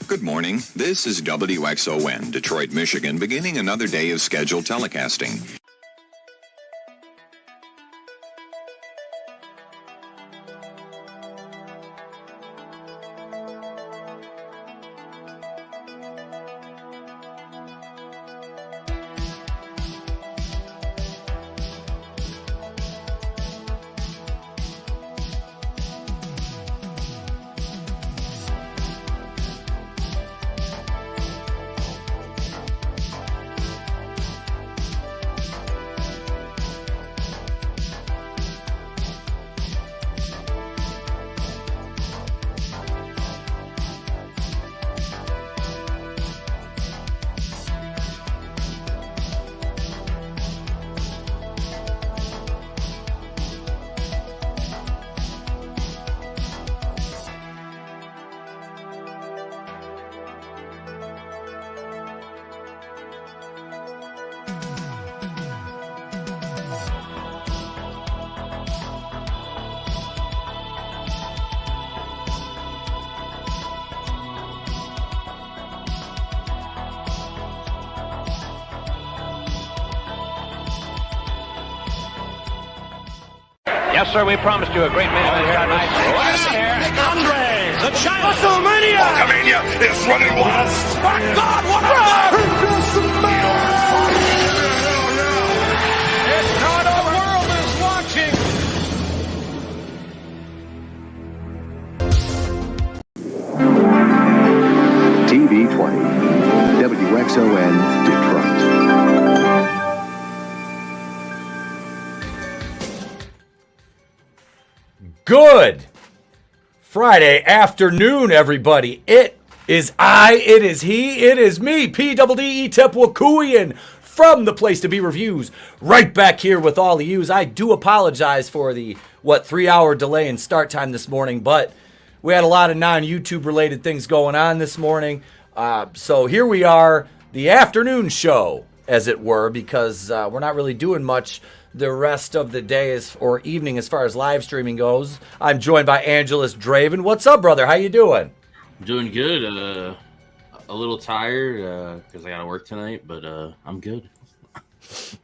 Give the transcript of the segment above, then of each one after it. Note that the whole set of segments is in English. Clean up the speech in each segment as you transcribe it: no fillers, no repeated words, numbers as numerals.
Good morning. This is WXON, Detroit, Michigan, beginning another day of scheduled telecasting. Yes, sir, we promised you a great main event here tonight. Andre, the China WrestleMania! Hulkamania is running wild! My God, what a run! Entire world is watching! TV 20, WXON, Detroit. Good Friday afternoon, everybody. It is I, it is he, it is me, PWD Etep Wakuian from the Place to Be Reviews. Right back here with all of yous. I do apologize for the, 3-hour delay in start time this morning, but we had a lot of non-YouTube related things going on this morning. So here we are, the afternoon show, as it were, because we're not really doing much the rest of the day or evening as far as live streaming goes. I'm joined by AngelousDraven. What's up, brother? How you doing? I'm doing good. A little tired because I got to work tonight, but I'm good.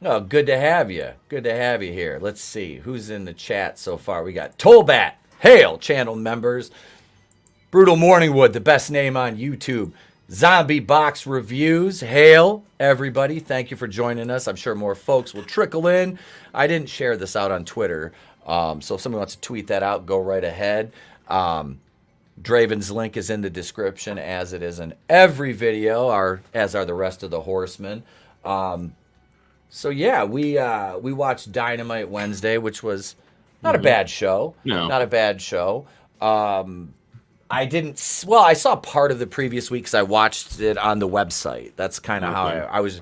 Oh, good to have you. Good to have you here. Let's see who's in the chat so far. We got Tollbat, Hail channel members, Brutal Morningwood, the best name on YouTube, Zombie Box Reviews. Hail, everybody. Thank you for joining us. I'm sure more folks will trickle in. I didn't share this out on Twitter, so if somebody wants to tweet that out, go right ahead. Draven's link is in the description, as it is in every video, as are the rest of the horsemen. So yeah, we watched Dynamite Wednesday, which was not a bad show. No. Not a bad show. I saw part of the previous week because I watched it on the website. That's kind of how I was,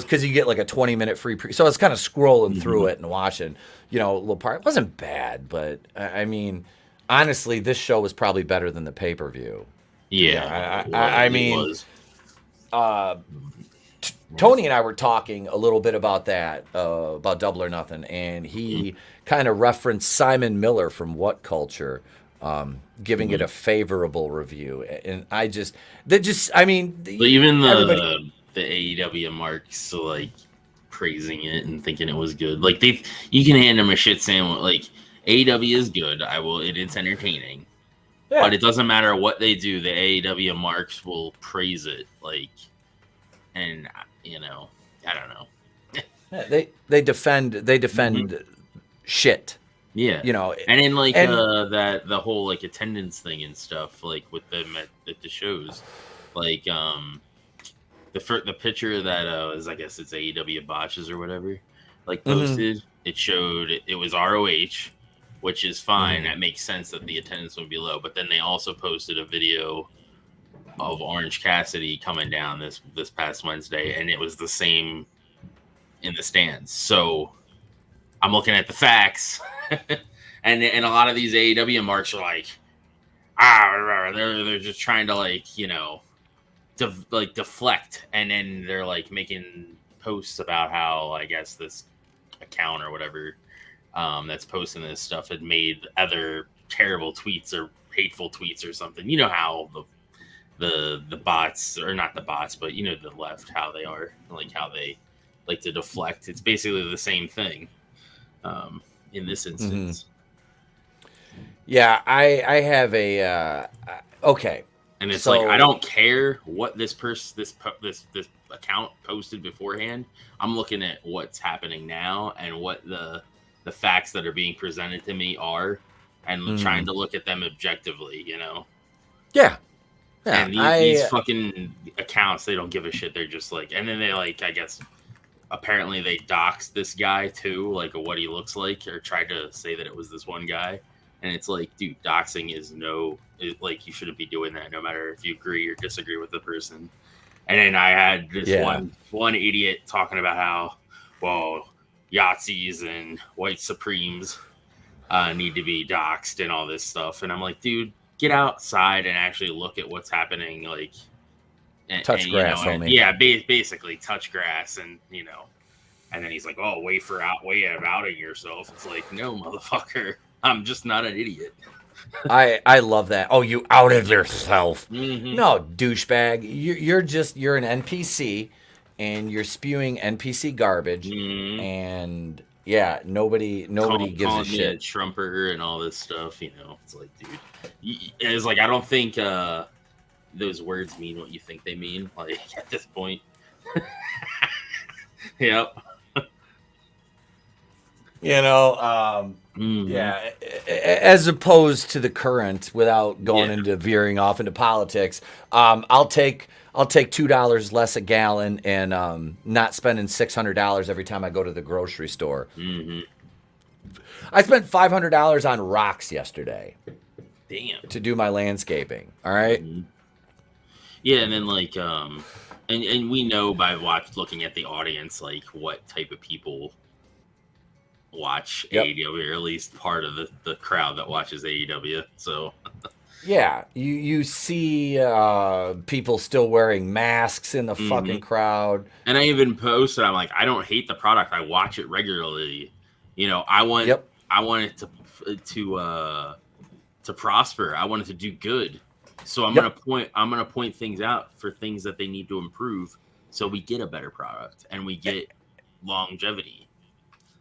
because you get like a 20-minute free so I was kind of scrolling through it and watching, a little part. It wasn't bad, but I mean, honestly, this show was probably better than the pay-per-view. Yeah. Tony and I were talking a little bit about that, about Double or Nothing, and he kind of referenced Simon Miller from What Culture, giving it a favorable review, and even the AEW marks like praising it and thinking it was good. Like you can hand them a shit sandwich. Like AEW is good. It's entertaining, but it doesn't matter what they do. The AEW marks will praise it. Like, and I don't know. They defend shit. Yeah, and then that the whole like attendance thing and stuff, like with them at the shows, like the picture that is, I guess it's AEW botches or whatever, like posted. It showed it was ROH, which is fine. That makes sense that the attendance would be low. But then they also posted a video of Orange Cassidy coming down this past Wednesday, and it was the same in the stands. So I'm looking at the facts, and a lot of these AEW marks are like, they're just trying to deflect, and then they're like making posts about how I guess this account or whatever that's posting this stuff had made other terrible tweets or hateful tweets or something. You know how the bots, or not the bots, but you know, the left, how they are, like how they like to deflect. It's basically the same thing in this instance. Yeah, I have a okay. And it's like, I don't care what this account posted beforehand. I'm looking at what's happening now and what the facts that are being presented to me are, and trying to look at them objectively, you know? Yeah. And these fucking accounts, they don't give a shit. They're just like, and then they like, I guess, apparently they doxed this guy too, like what he looks like, or tried to say that it was this one guy. And it's like, dude, doxing is like, you shouldn't be doing that, no matter if you agree or disagree with the person. And then I had this one idiot talking about how, well, Yahtzees and white Supremes need to be doxed and all this stuff. And I'm like, dude, get outside and actually look at what's happening. Like, touch grass, homie. Yeah, basically touch grass, and you know. And then he's like, oh, way of outing yourself. It's like, no, motherfucker. I'm just not an idiot. I love that. Oh, you outed yourself. Mm-hmm. No, douchebag. You're an NPC, and you're spewing NPC garbage. Mm-hmm. And yeah, nobody gives a shit. Trumper and all this stuff. You know, it's like, dude, it's like, I don't think those words mean what you think they mean. Like at this point. Yep. You know, yeah, as opposed to the current, without going into veering off into politics, I'll take $2 less a gallon and not spending $600 every time I go to the grocery store. Mm-hmm. I spent $500 on rocks yesterday. Damn. To do my landscaping. All right. Mm-hmm. Yeah, and then like and we know by looking at the audience, like what type of people watch AEW, or at least part of the crowd that watches AEW. So yeah, you see people still wearing masks in the fucking crowd. And I even posted, I'm like, I don't hate the product. I watch it regularly. You know, I want it to prosper. I want it to do good. So I'm gonna point things out for things that they need to improve, so we get a better product and we get longevity.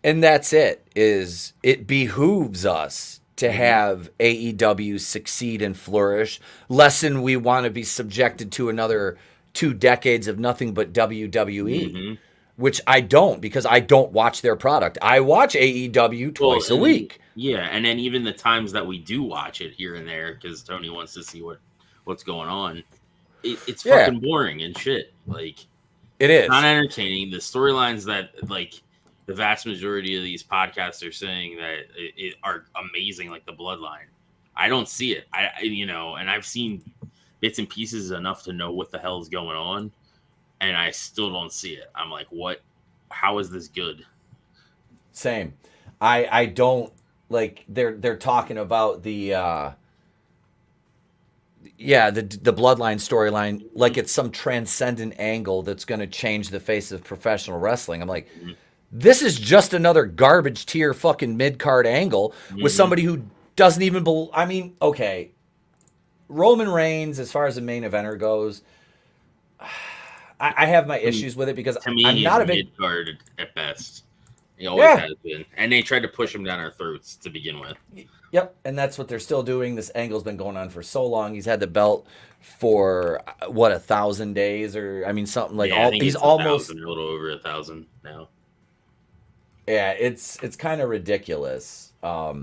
And that's it. It behooves us to have AEW succeed and flourish. Lessen we want to be subjected to another 2 decades of nothing but WWE, which I don't, because I don't watch their product. I watch AEW twice a week. Yeah, and then even the times that we do watch it here and there, because Tony wants to see what's going on, it's fucking boring and shit. Like, it is not entertaining. The storylines that like the vast majority of these podcasts are saying that it are amazing, like the Bloodline. I don't see it. And I've seen bits and pieces enough to know what the hell is going on, and I still don't see it. I'm like, what? How is this good? Same. I don't like. They're talking about the Bloodline storyline like it's some transcendent angle that's going to change the face of professional wrestling. I'm like, this is just another garbage tier fucking mid-card angle with somebody who doesn't even I mean, okay, Roman Reigns, as far as the main eventer goes, I have my issues with it, because to me, I'm not a big mid-card at best. He always has been. And they tried to push him down our throats to begin with. Yep, and that's what they're still doing. This angle's been going on for so long. He's had the belt for, 1,000 days, or, I mean, something like he's almost 1,000, a little over 1,000 now. Yeah, it's kind of ridiculous. But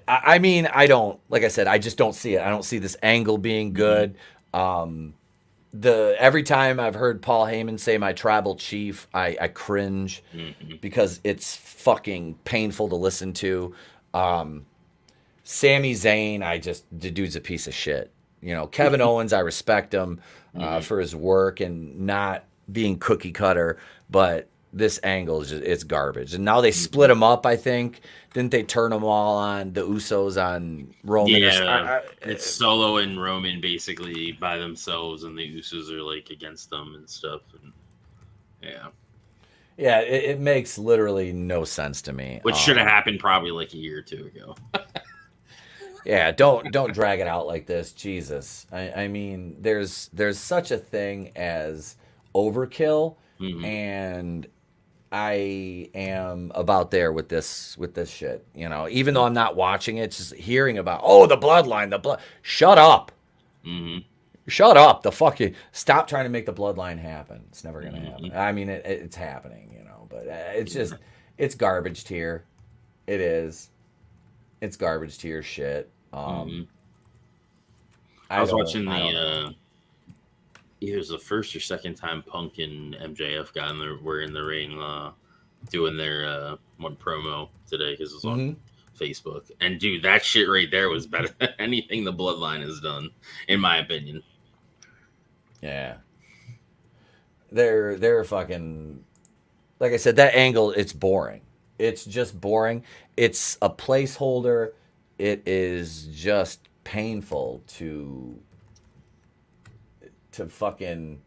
I mean, I don't, like I said, I just don't see it. I don't see this angle being good. Every time I've heard Paul Heyman say my tribal chief, I cringe because it's fucking painful to listen to. Sami Zayn, the dude's a piece of shit. You know, Kevin Owens, I respect him for his work and not being cookie cutter, but this angle is it's garbage. And now they split them up, I think. Didn't they turn them all on the Usos on Roman? Yeah, it's Solo and Roman basically by themselves, and the Usos are like against them and stuff. And yeah, it makes literally no sense to me. Which should have happened probably like a year or two ago. Yeah, don't drag it out like this, Jesus. I mean, there's such a thing as overkill, and I am about there with this shit. You know, even though I'm not watching it, just hearing about the bloodline, the blood. Shut up. Shut up. The fuck you. Stop trying to make the bloodline happen. It's never gonna happen. I mean, it's happening, you know, but it's just it's garbage tier. It is. It's garbage tier shit. I was watching it was the first or second time Punk and MJF were in the ring doing their one promo today because it was on Facebook. And dude, that shit right there was better than anything the Bloodline has done, in my opinion. Yeah. They're fucking, like I said, that angle, it's boring. It's just boring. It's a placeholder. It is just painful to fucking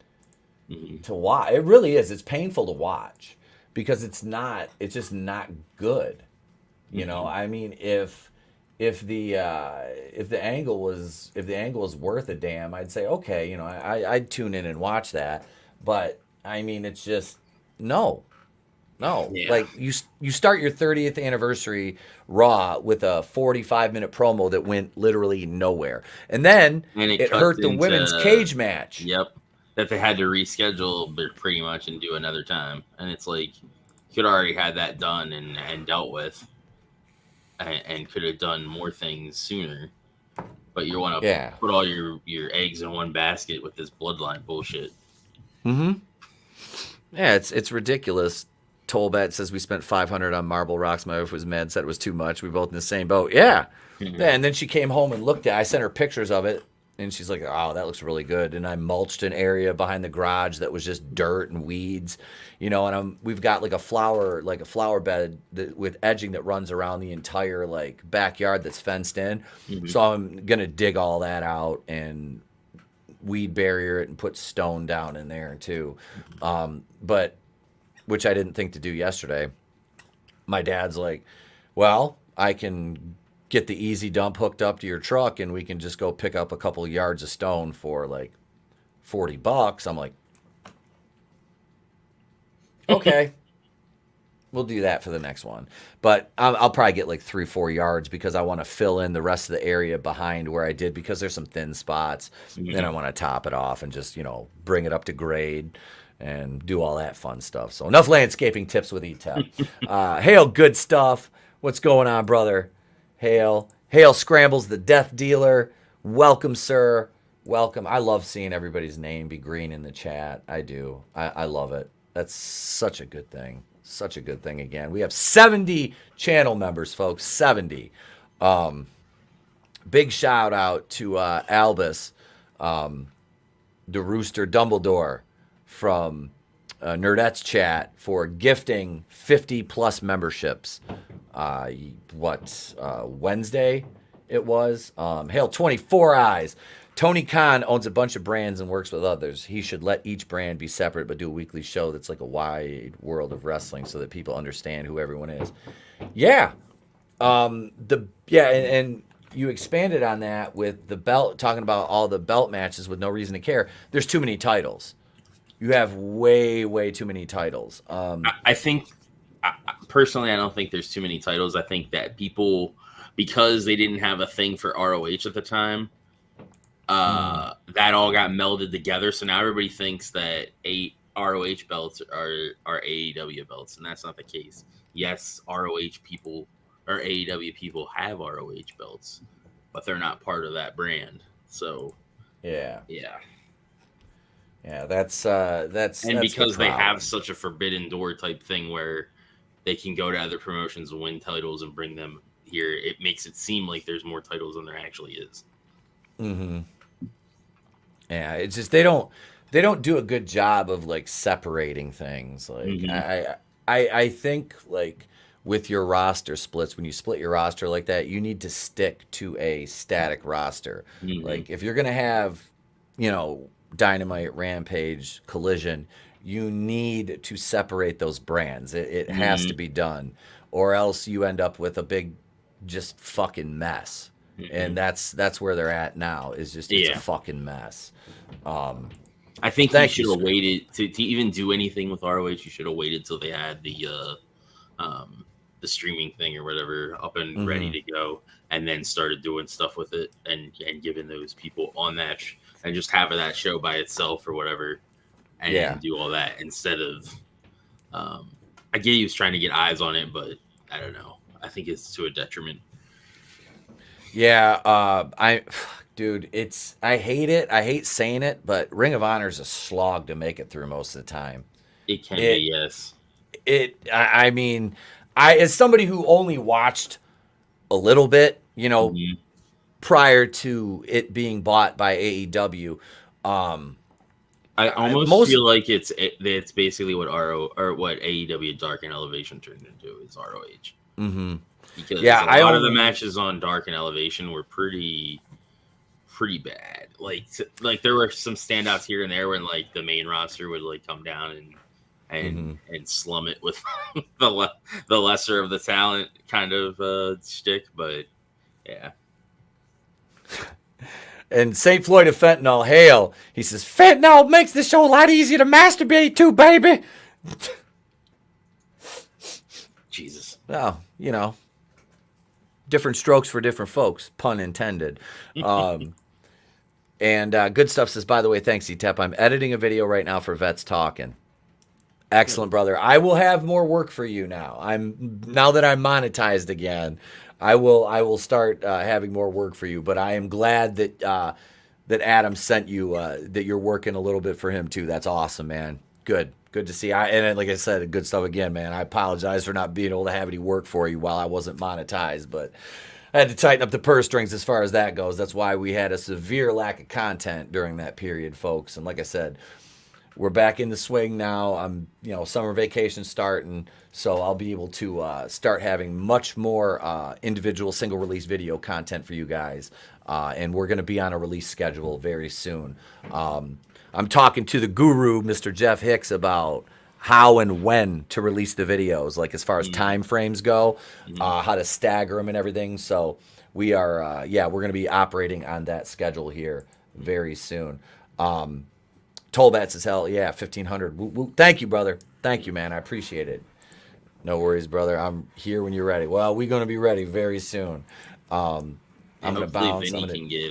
to watch. It really is. It's painful to watch because it's just not good. You know, I mean, if the angle was worth a damn, I'd say okay, you know, I'd tune in and watch that. But I mean, it's just no. Yeah. Like you start your 30th anniversary Raw with a 45-minute promo that went literally nowhere, and then it hurt the women's cage match. Yep, that they had to reschedule, but pretty much and do another time. And it's like you could already had that done and dealt with, and could have done more things sooner. But you want to put all your eggs in one basket with this bloodline bullshit. Yeah, it's ridiculous. Tollbat says we spent $500 on Marble Rocks. My wife was mad, said it was too much. We both in the same boat. Yeah. And then she came home and looked at it. I sent her pictures of it, and she's like, oh, that looks really good. And I mulched an area behind the garage that was just dirt and weeds, you know, and we've got like a flower bed with edging that runs around the entire like backyard that's fenced in. So I'm going to dig all that out and weed barrier it and put stone down in there too. But which I didn't think to do yesterday. My dad's like, well, I can get the easy dump hooked up to your truck and we can just go pick up a couple of yards of stone for like $40. I'm like, okay, we'll do that for the next one. But I'll probably get like 3-4 yards because I want to fill in the rest of the area behind where I did because there's some thin spots. Then I want to top it off and just, you know, bring it up to grade and do all that fun stuff. So enough landscaping tips with Etep. Hale, good stuff. What's going on, brother? Hale Scrambles, the death dealer. Welcome, sir. Welcome. I love seeing everybody's name be green in the chat. I do. I love it. That's such a good thing. Such a good thing again. We have 70 channel members, folks. 70. Big shout out to Albus, the Rooster Dumbledore, from Nerdette's chat for gifting 50 plus memberships. Wednesday it was. Hail 24 Eyes. Tony Khan owns a bunch of brands and works with others. He should let each brand be separate, but do a weekly show that's like a wide world of wrestling so that people understand who everyone is. Yeah. And you expanded on that with the belt, talking about all the belt matches with no reason to care. There's too many titles. You have way, way too many titles. I think, personally, I don't think there's too many titles. I think that people, because they didn't have a thing for ROH at the time, that all got melded together. So now everybody thinks that 8 ROH belts are AEW belts, and that's not the case. Yes, ROH people or AEW people have ROH belts, but they're not part of that brand. So, yeah. That's because they have such a forbidden door type thing where they can go to other promotions and win titles and bring them here. It makes it seem like there's more titles than there actually is. Yeah, it's just they don't do a good job of like separating things. Like I think like with your roster splits, when you split your roster like that, you need to stick to a static roster. Like if you're gonna have, you know, Dynamite, Rampage, Collision, you need to separate those brands. It has to be done, or else you end up with a big, just fucking mess. and that's where they're at now. Is just it's a fucking mess. I think you should have waited to even do anything with ROH. You should have waited till they had the streaming thing or whatever up and ready to go, and then started doing stuff with it and giving those people on that and just having that show by itself or whatever, and do all that instead of. I get he was trying to get eyes on it, but I don't know. I think it's to a detriment. Yeah, dude, I hate it. I hate saying it, but Ring of Honor is a slog to make it through most of the time. It can be, yes. I mean, as somebody who only watched a little bit, prior to it being bought by AEW, I almost feel like it's basically what what AEW Dark and Elevation turned into is ROH. Mm-hmm. Because a lot of the matches on Dark and Elevation were pretty bad. Like there were some standouts here and there when like the main roster would like come down and slum it with the lesser of the talent kind of shtick. But yeah. And St. Floyd of Fentanyl, hail. He says, fentanyl makes the show a lot easier to masturbate to, baby. Jesus. Well, different strokes for different folks, pun intended. And Goodstuff says, by the way, thanks, Etep. I'm editing a video right now for Vets Talking. Excellent, brother. I will have more work for you now. Now that I'm monetized again. I will start having more work for you, but I am glad that Adam sent you that you're working a little bit for him too. That's awesome, man. Good to see. And like I said, good stuff again, man. I apologize for not being able to have any work for you while I wasn't monetized, but I had to tighten up the purse strings as far as that goes. That's why we had a severe lack of content during that period, folks. And like I said, we're back in the swing now. I'm, summer vacation starting, so I'll be able to start having much more individual single release video content for you guys. And we're going to be on a release schedule very soon. I'm talking to the guru, Mr. Jeff Hicks, about how and when to release the videos, like as far as time frames go, how to stagger them and everything. So we are, we're going to be operating on that schedule here very soon. Tollbat says, hell yeah, 1,500. Woo, woo. Thank you, brother. Thank you, man. I appreciate it. No worries, brother. I'm here when you're ready. Well, we're going to be ready very soon. I'm going to bounce. Vinny can get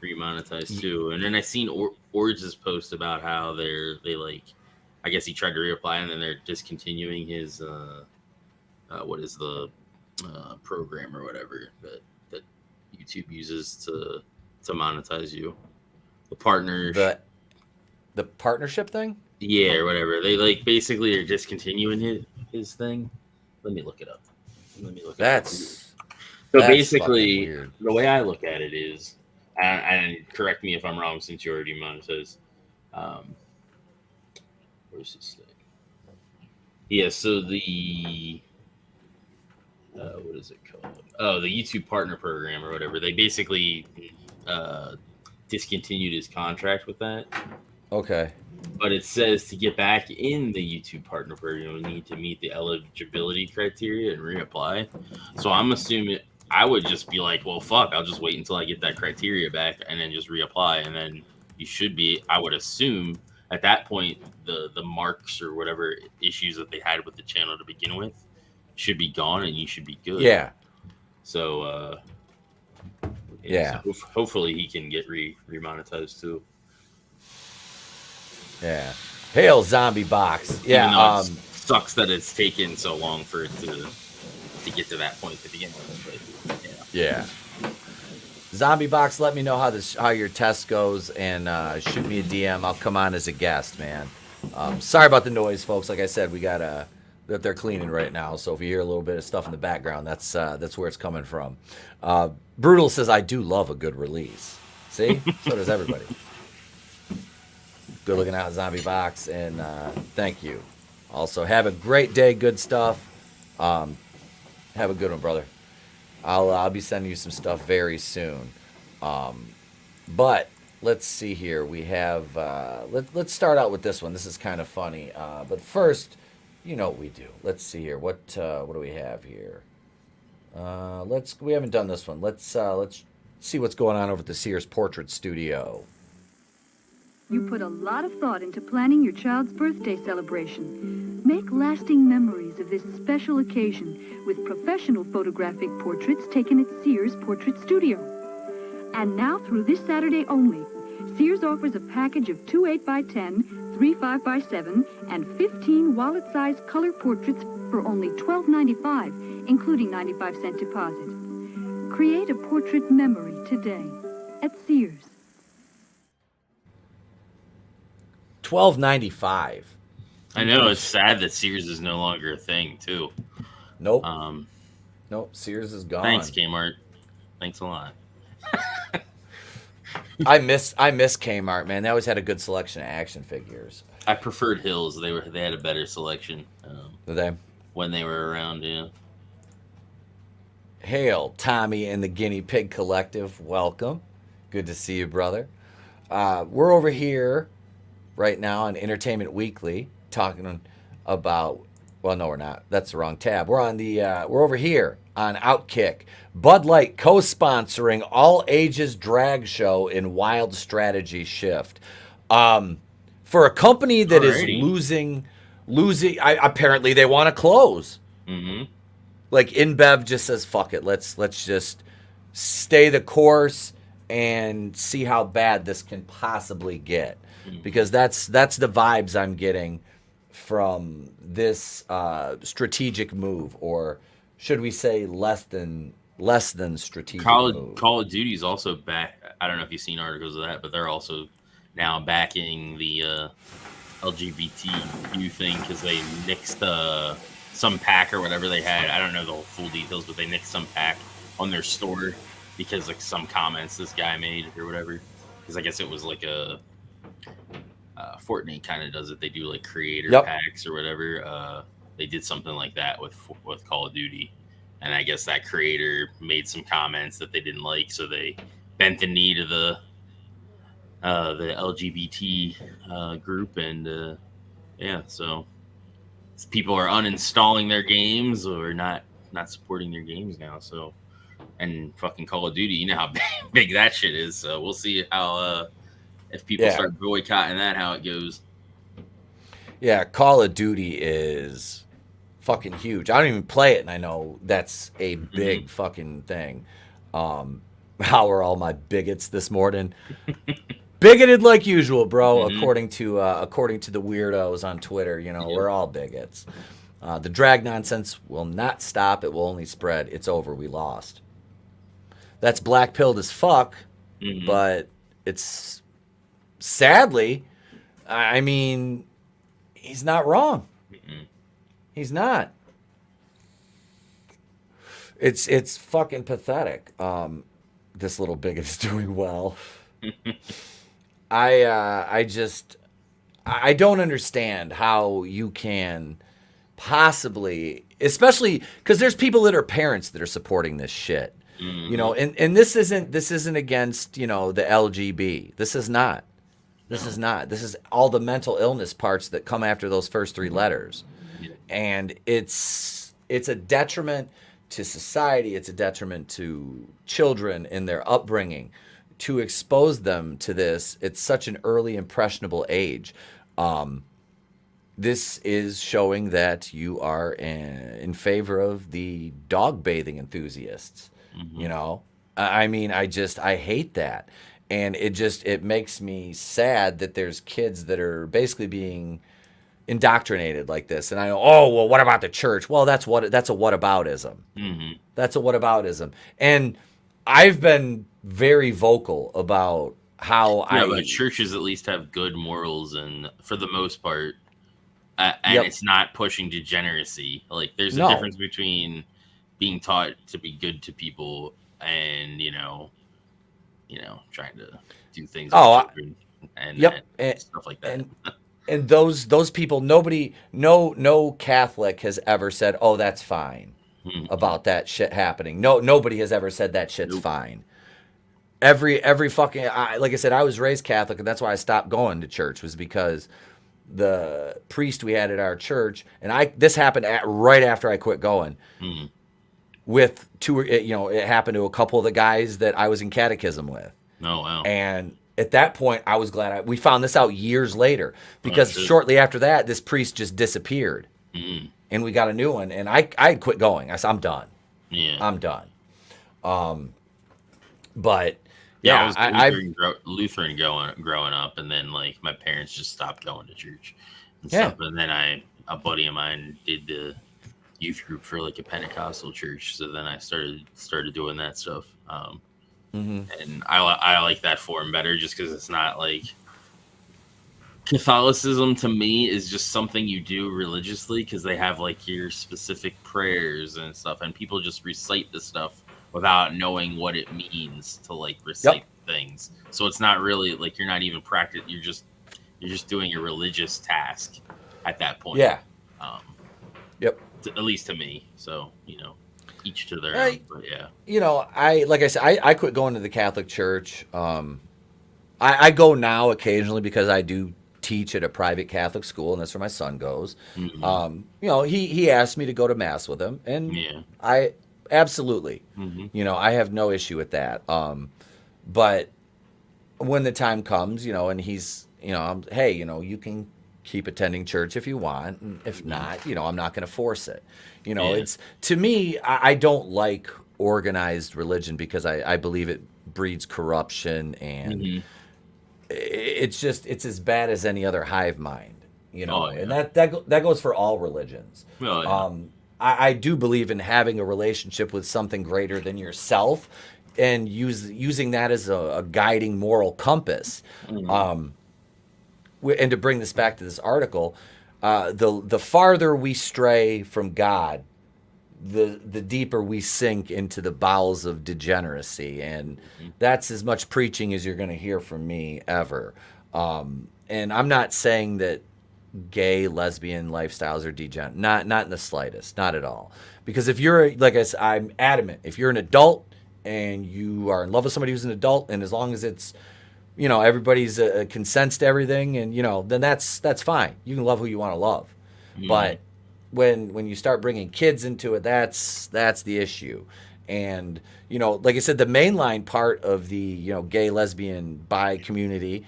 remonetized too. And then I seen Orge's post about how I guess he tried to reapply and then they're discontinuing his, what is the program or whatever that YouTube uses to monetize you. The partners. The partnership thing? Yeah, or whatever. They basically are discontinuing his thing. Let me look it up. That's basically the way I look at it is, and correct me if I'm wrong since you already monetized. Where's this thing? Yeah, so the what is it called? Oh, the YouTube Partner Program or whatever. They basically discontinued his contract with that. Okay. But it says to get back in the YouTube Partner Program, you need to meet the eligibility criteria and reapply. So I'm assuming I would just be like, well, fuck, I'll just wait until I get that criteria back and then just reapply. And then you should be, I would assume at that point, the marks or whatever issues that they had with the channel to begin with should be gone and you should be good. Yeah. So, yeah. So hopefully he can get remonetized too. Yeah. Hail Zombie Box. Yeah. Sucks that it's taken so long for it to get to that point to begin with. But yeah. Zombie Box, let me know how your test goes and shoot me a DM. I'll come on as a guest, man. Sorry about the noise, folks. Like I said, we got that they're cleaning right now. So if you hear a little bit of stuff in the background, that's where it's coming from. Brutal says, I do love a good release. See? So does everybody. Good looking out, Zombie Box, and thank you. Also, have a great day, good stuff. Have a good one, brother. I'll be sending you some stuff very soon. But let's see here. We have let's start out with this one. This is kind of funny. But first, you know what we do. Let's see here. What do we have here? We haven't done this one. Let's see what's going on over at the Sears Portrait Studio. You put a lot of thought into planning your child's birthday celebration. Make lasting memories of this special occasion with professional photographic portraits taken at Sears Portrait Studio. And now through this Saturday only, Sears offers a package of 2 8x10, 3 5x7, and 15 wallet-sized color portraits for only $12.95, including 95-cent deposit. Create a portrait memory today at Sears. $12.95. I know, it's sad that Sears is no longer a thing, too. Nope. Nope, Sears is gone. Thanks, Kmart. Thanks a lot. I miss Kmart, man. They always had a good selection of action figures. I preferred Hills. They had a better selection. Did they? When they were around, yeah. Hail, Tommy and the Guinea Pig Collective. Welcome. Good to see you, brother. We're over here right now on Entertainment Weekly talking about, well, no, we're not. That's the wrong tab. We're on we're over here on Outkick. Bud Light co-sponsoring all ages drag show in wild strategy shift. For a company that is losing, apparently they want to close. Mm-hmm. Like InBev just says, fuck it. Let's just stay the course and see how bad this can possibly get. Mm-hmm. Because that's the vibes I'm getting from this strategic move, or should we say less than strategic move. Call of Duty is also back. I don't know if you've seen articles of that, but they're also now backing the LGBTQ thing because they nixed some pack or whatever they had. I don't know the full details, but they nixed some pack on their store because like some comments this guy made or whatever. Because I guess it was like a Fortnite kind of does it. They do like creator packs or whatever. They did something like that with Call of Duty, and I guess that creator made some comments that they didn't like, so they bent the knee to the LGBT group, and so people are uninstalling their games or not supporting their games now. So, and fucking Call of Duty, you know how big that shit is. So we'll see how if people start boycotting that, how it goes. Yeah, Call of Duty is fucking huge. I don't even play it, and I know that's a big fucking thing. How are all my bigots this morning? Bigoted like usual, bro. According to the weirdos on Twitter, we're all bigots. The drag nonsense will not stop. It will only spread. It's over. We lost. That's black-pilled as fuck, but it's sadly, I mean, he's not wrong. He's not. It's fucking pathetic. This little bigot is doing well. I don't understand how you can possibly, especially because there's people that are parents that are supporting this shit. And this isn't against, the LGB. This is not. This is all the mental illness parts that come after those first three letters. And it's a detriment to society. It's a detriment to children in their upbringing to expose them to this. It's such an early impressionable age. This is showing that you are in favor of the dog bathing enthusiasts. I mean, I hate that. And it makes me sad that there's kids that are basically being indoctrinated like this. And I know, well, what about the church? Well, that's a whataboutism. That's a whataboutism. And I've been very vocal about how but churches at least have good morals, and for the most part, and it's not pushing degeneracy. Like there's a difference between being taught to be good to people and trying to do things with children and stuff like that. And those people, no Catholic has ever said, "Oh, that's fine," about that shit happening. Nobody has ever said that shit's fine. Every fucking, like I said, I was raised Catholic, and that's why I stopped going to church, was because the priest we had at our church, and this happened right after I quit going. with two, it happened to a couple of the guys that I was in catechism with. Oh, wow. And at that point, I was glad we found this out years later, because shortly after that, this priest just disappeared. Mm-hmm. And we got a new one, and I quit going. I said, I'm done. Yeah. I'm done. But yeah, I was Lutheran growing up, and then like my parents just stopped going to church and stuff. And then a buddy of mine did the youth group for like a Pentecostal church, so then I started doing that stuff. And I like that form better, just because it's not like Catholicism to me is just something you do religiously, because they have like your specific prayers and stuff, and people just recite the stuff without knowing what it means to like recite things. So it's not really like you're not even practicing. You're just doing a religious task at that point. Yeah. At least to me. So each to their own. But yeah. I quit going to the Catholic Church. I go now occasionally because I do teach at a private Catholic school, and that's where my son goes. Mm-hmm. He asked me to go to mass with him, and I absolutely, I have no issue with that. But when the time comes, and he's, hey, you can keep attending church if you want, and if not, I'm not going to force it. It's, to me, I don't like organized religion, because I believe it breeds corruption, and it's as bad as any other hive mind, and that goes for all religions. I do believe in having a relationship with something greater than yourself, and using that as a guiding moral compass. And to bring this back to this article, the farther we stray from God, the deeper we sink into the bowels of degeneracy, and that's as much preaching as you're going to hear from me ever. And I'm not saying that gay, lesbian lifestyles are degenerate. Not in the slightest, not at all. Because if you're, like I said, I'm adamant. If you're an adult and you are in love with somebody who's an adult, and as long as it's, everybody's consents to everything, and then that's fine. You can love who you want to love, but when you start bringing kids into it, that's the issue. And like I said, the mainline part of the gay, lesbian, bi community,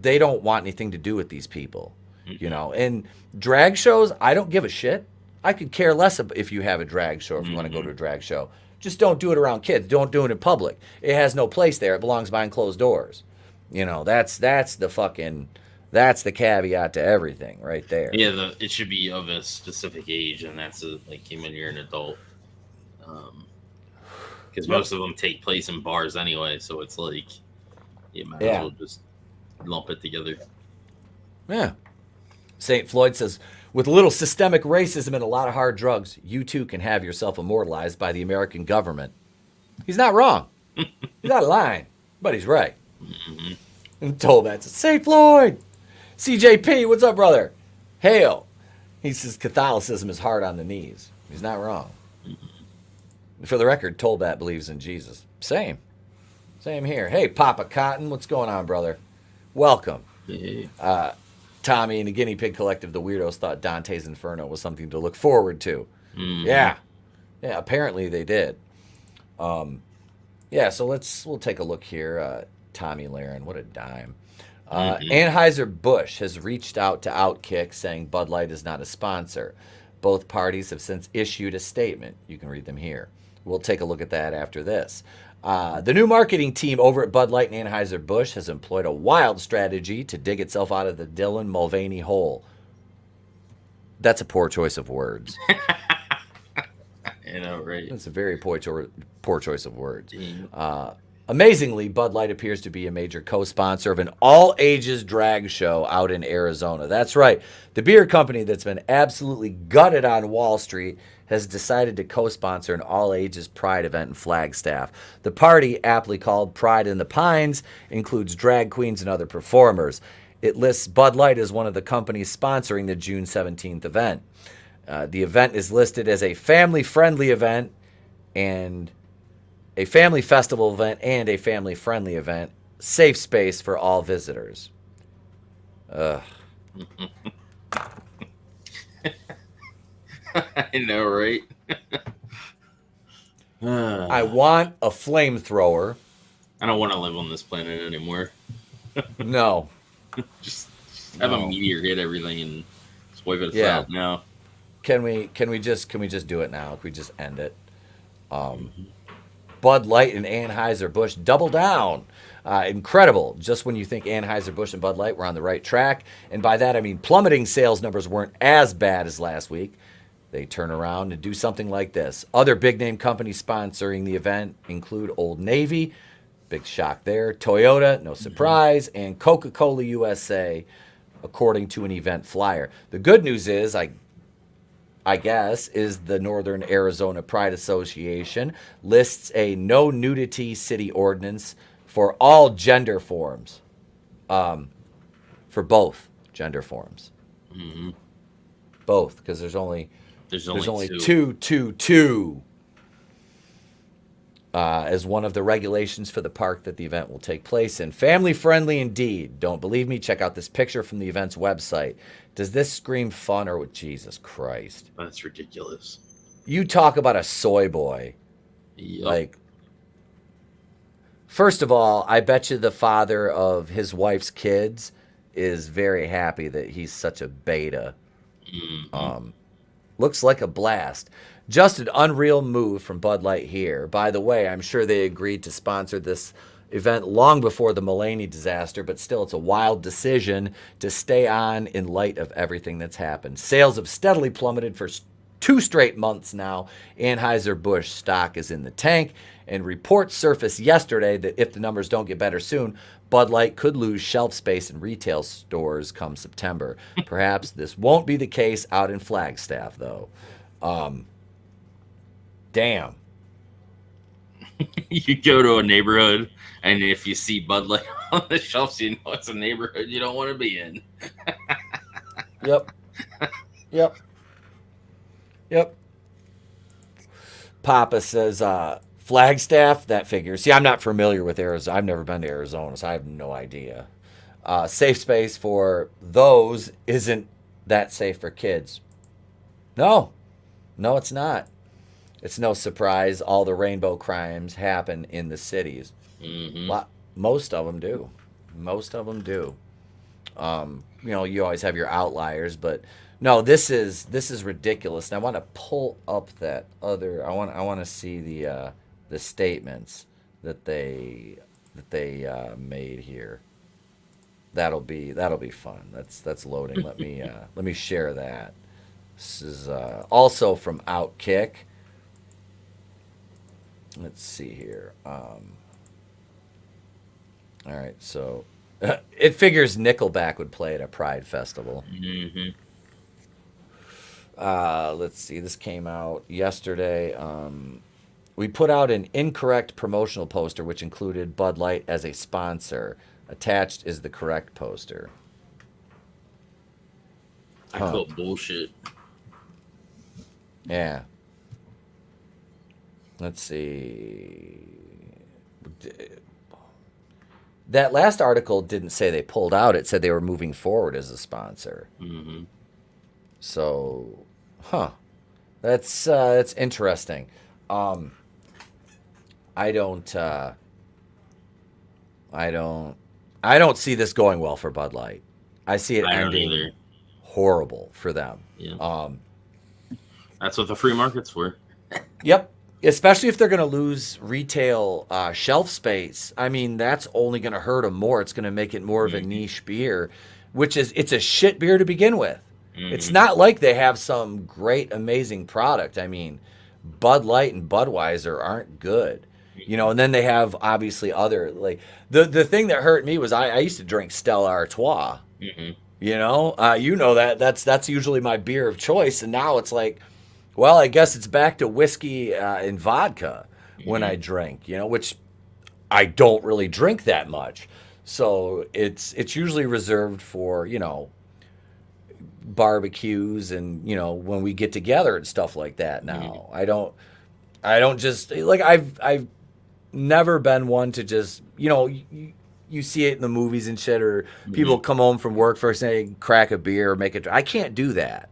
they don't want anything to do with these people. And drag shows, I don't give a shit. I could care less if you have a drag show, if you want to go to a drag show. Just don't do it around kids. Don't do it in public. It has no place there. It belongs behind closed doors. That's the caveat to everything right there. Yeah, it should be of a specific age, and that's like when you're an adult. Because most of them take place in bars anyway, so it's like you might as well just lump it together. Yeah. St. Floyd says, with a little systemic racism and a lot of hard drugs, you too can have yourself immortalized by the American government. He's not wrong. He's not lying, but he's right. And told that to St. Floyd. CJP, what's up, brother? Hail. He says Catholicism is hard on the knees. He's not wrong. For the record, Tolbat believes in Jesus. Same here. Hey, Papa Cotton, what's going on, brother? Welcome. Tommy and the Guinea Pig Collective, the weirdos, thought Dante's Inferno was something to look forward to. Yeah, apparently they did. So we'll take a look here. Tommy Laren, what a dime. Anheuser-Busch has reached out to Outkick, saying Bud Light is not a sponsor. Both parties have since issued a statement. You can read them here. We'll take a look at that after this. The new marketing team over at Bud Light and Anheuser-Busch has employed a wild strategy to dig itself out of the Dylan Mulvaney hole. That's a poor choice of words. Right? That's a very poor choice of words. Amazingly, Bud Light appears to be a major co-sponsor of an all-ages drag show out in Arizona. That's right. The beer company that's been absolutely gutted on Wall Street has decided to co-sponsor an all-ages Pride event in Flagstaff. The party, aptly called Pride in the Pines, includes drag queens and other performers. It lists Bud Light as one of the companies sponsoring the June 17th event. The event is listed as a family-friendly event and a family festival event and a family-friendly event. Safe space for all visitors. I know, right? I want a flamethrower. I don't want to live on this planet anymore. No. just have a meteor hit everything and just wipe it out now. Can we just do it now? Can we just end it? Bud Light and Anheuser-Busch double down. Incredible. Just when you think Anheuser-Busch and Bud Light were on the right track, and by that I mean plummeting sales numbers weren't as bad as last week, they turn around and do something like this. Other big name companies sponsoring the event include Old Navy, big shock there, Toyota, no surprise, and Coca-Cola USA, according to an event flyer. The good news is, I guess, is the Northern Arizona Pride Association lists a no nudity city ordinance for all gender forms, for both gender forms. Mm-hmm. Both, because there's only two. As one of the regulations for the park that the event will take place in. Family friendly indeed. Don't believe me? Check out this picture from the event's website. Does this scream fun or Jesus Christ? That's ridiculous. You talk about a soy boy. Yep. Like, first of all, I bet you the father of his wife's kids is very happy that he's such a beta. Mm-hmm. Looks like a blast. Just an unreal move from Bud Light here. By the way, I'm sure they agreed to sponsor this event long before the Mulaney disaster, but still, it's a wild decision to stay on in light of everything that's happened. Sales have steadily plummeted for 2 straight months now. Anheuser-Busch stock is in the tank, and reports surfaced yesterday that if the numbers don't get better soon, Bud Light could lose shelf space in retail stores come September. Perhaps this won't be the case out in Flagstaff, though. Damn. You go to a neighborhood, and if you see Bud Light on the shelves, you know it's a neighborhood you don't want to be in. Yep. Papa says, Flagstaff, that figures. See, I'm not familiar with Arizona. I've never been to Arizona, so I have no idea. Safe space for those isn't that safe for kids. No, it's not. It's no surprise all the rainbow crimes happen in the cities. Mm-hmm. Most of them do. You always have your outliers, but no, this is ridiculous. And I want to pull up that other. I want to see the statements that they made here. That'll be fun. That's loading. Let me share that. This is also from Outkick. Let's see here. All right, so it figures Nickelback would play at a Pride festival. Mm-hmm. Let's see. This came out yesterday. We put out an incorrect promotional poster, which included Bud Light as a sponsor. Attached is the correct poster. I call bullshit. Yeah. Let's see. That last article didn't say they pulled out. It said they were moving forward as a sponsor. Mm-hmm. So, that's interesting. I don't see this going well for Bud Light. I see it ending horrible for them. Yeah. That's what the free market's for. Yep. Especially if they're going to lose retail shelf space. I mean, that's only going to hurt them more. It's going to make it more of a niche beer, it's a shit beer to begin with. Mm-hmm. It's not like they have some great, amazing product. I mean, Bud Light and Budweiser aren't good. And then they have obviously other, like, the thing that hurt me was I used to drink Stella Artois. Mm-hmm. That's usually my beer of choice. And now it's like, well, I guess it's back to whiskey and vodka when I drink, which I don't really drink that much. So it's usually reserved for, barbecues and, when we get together and stuff like that now. I don't just, like, I've never been one to just, you see it in the movies and shit, or people come home from work first thing, crack a beer or make it. I can't do that.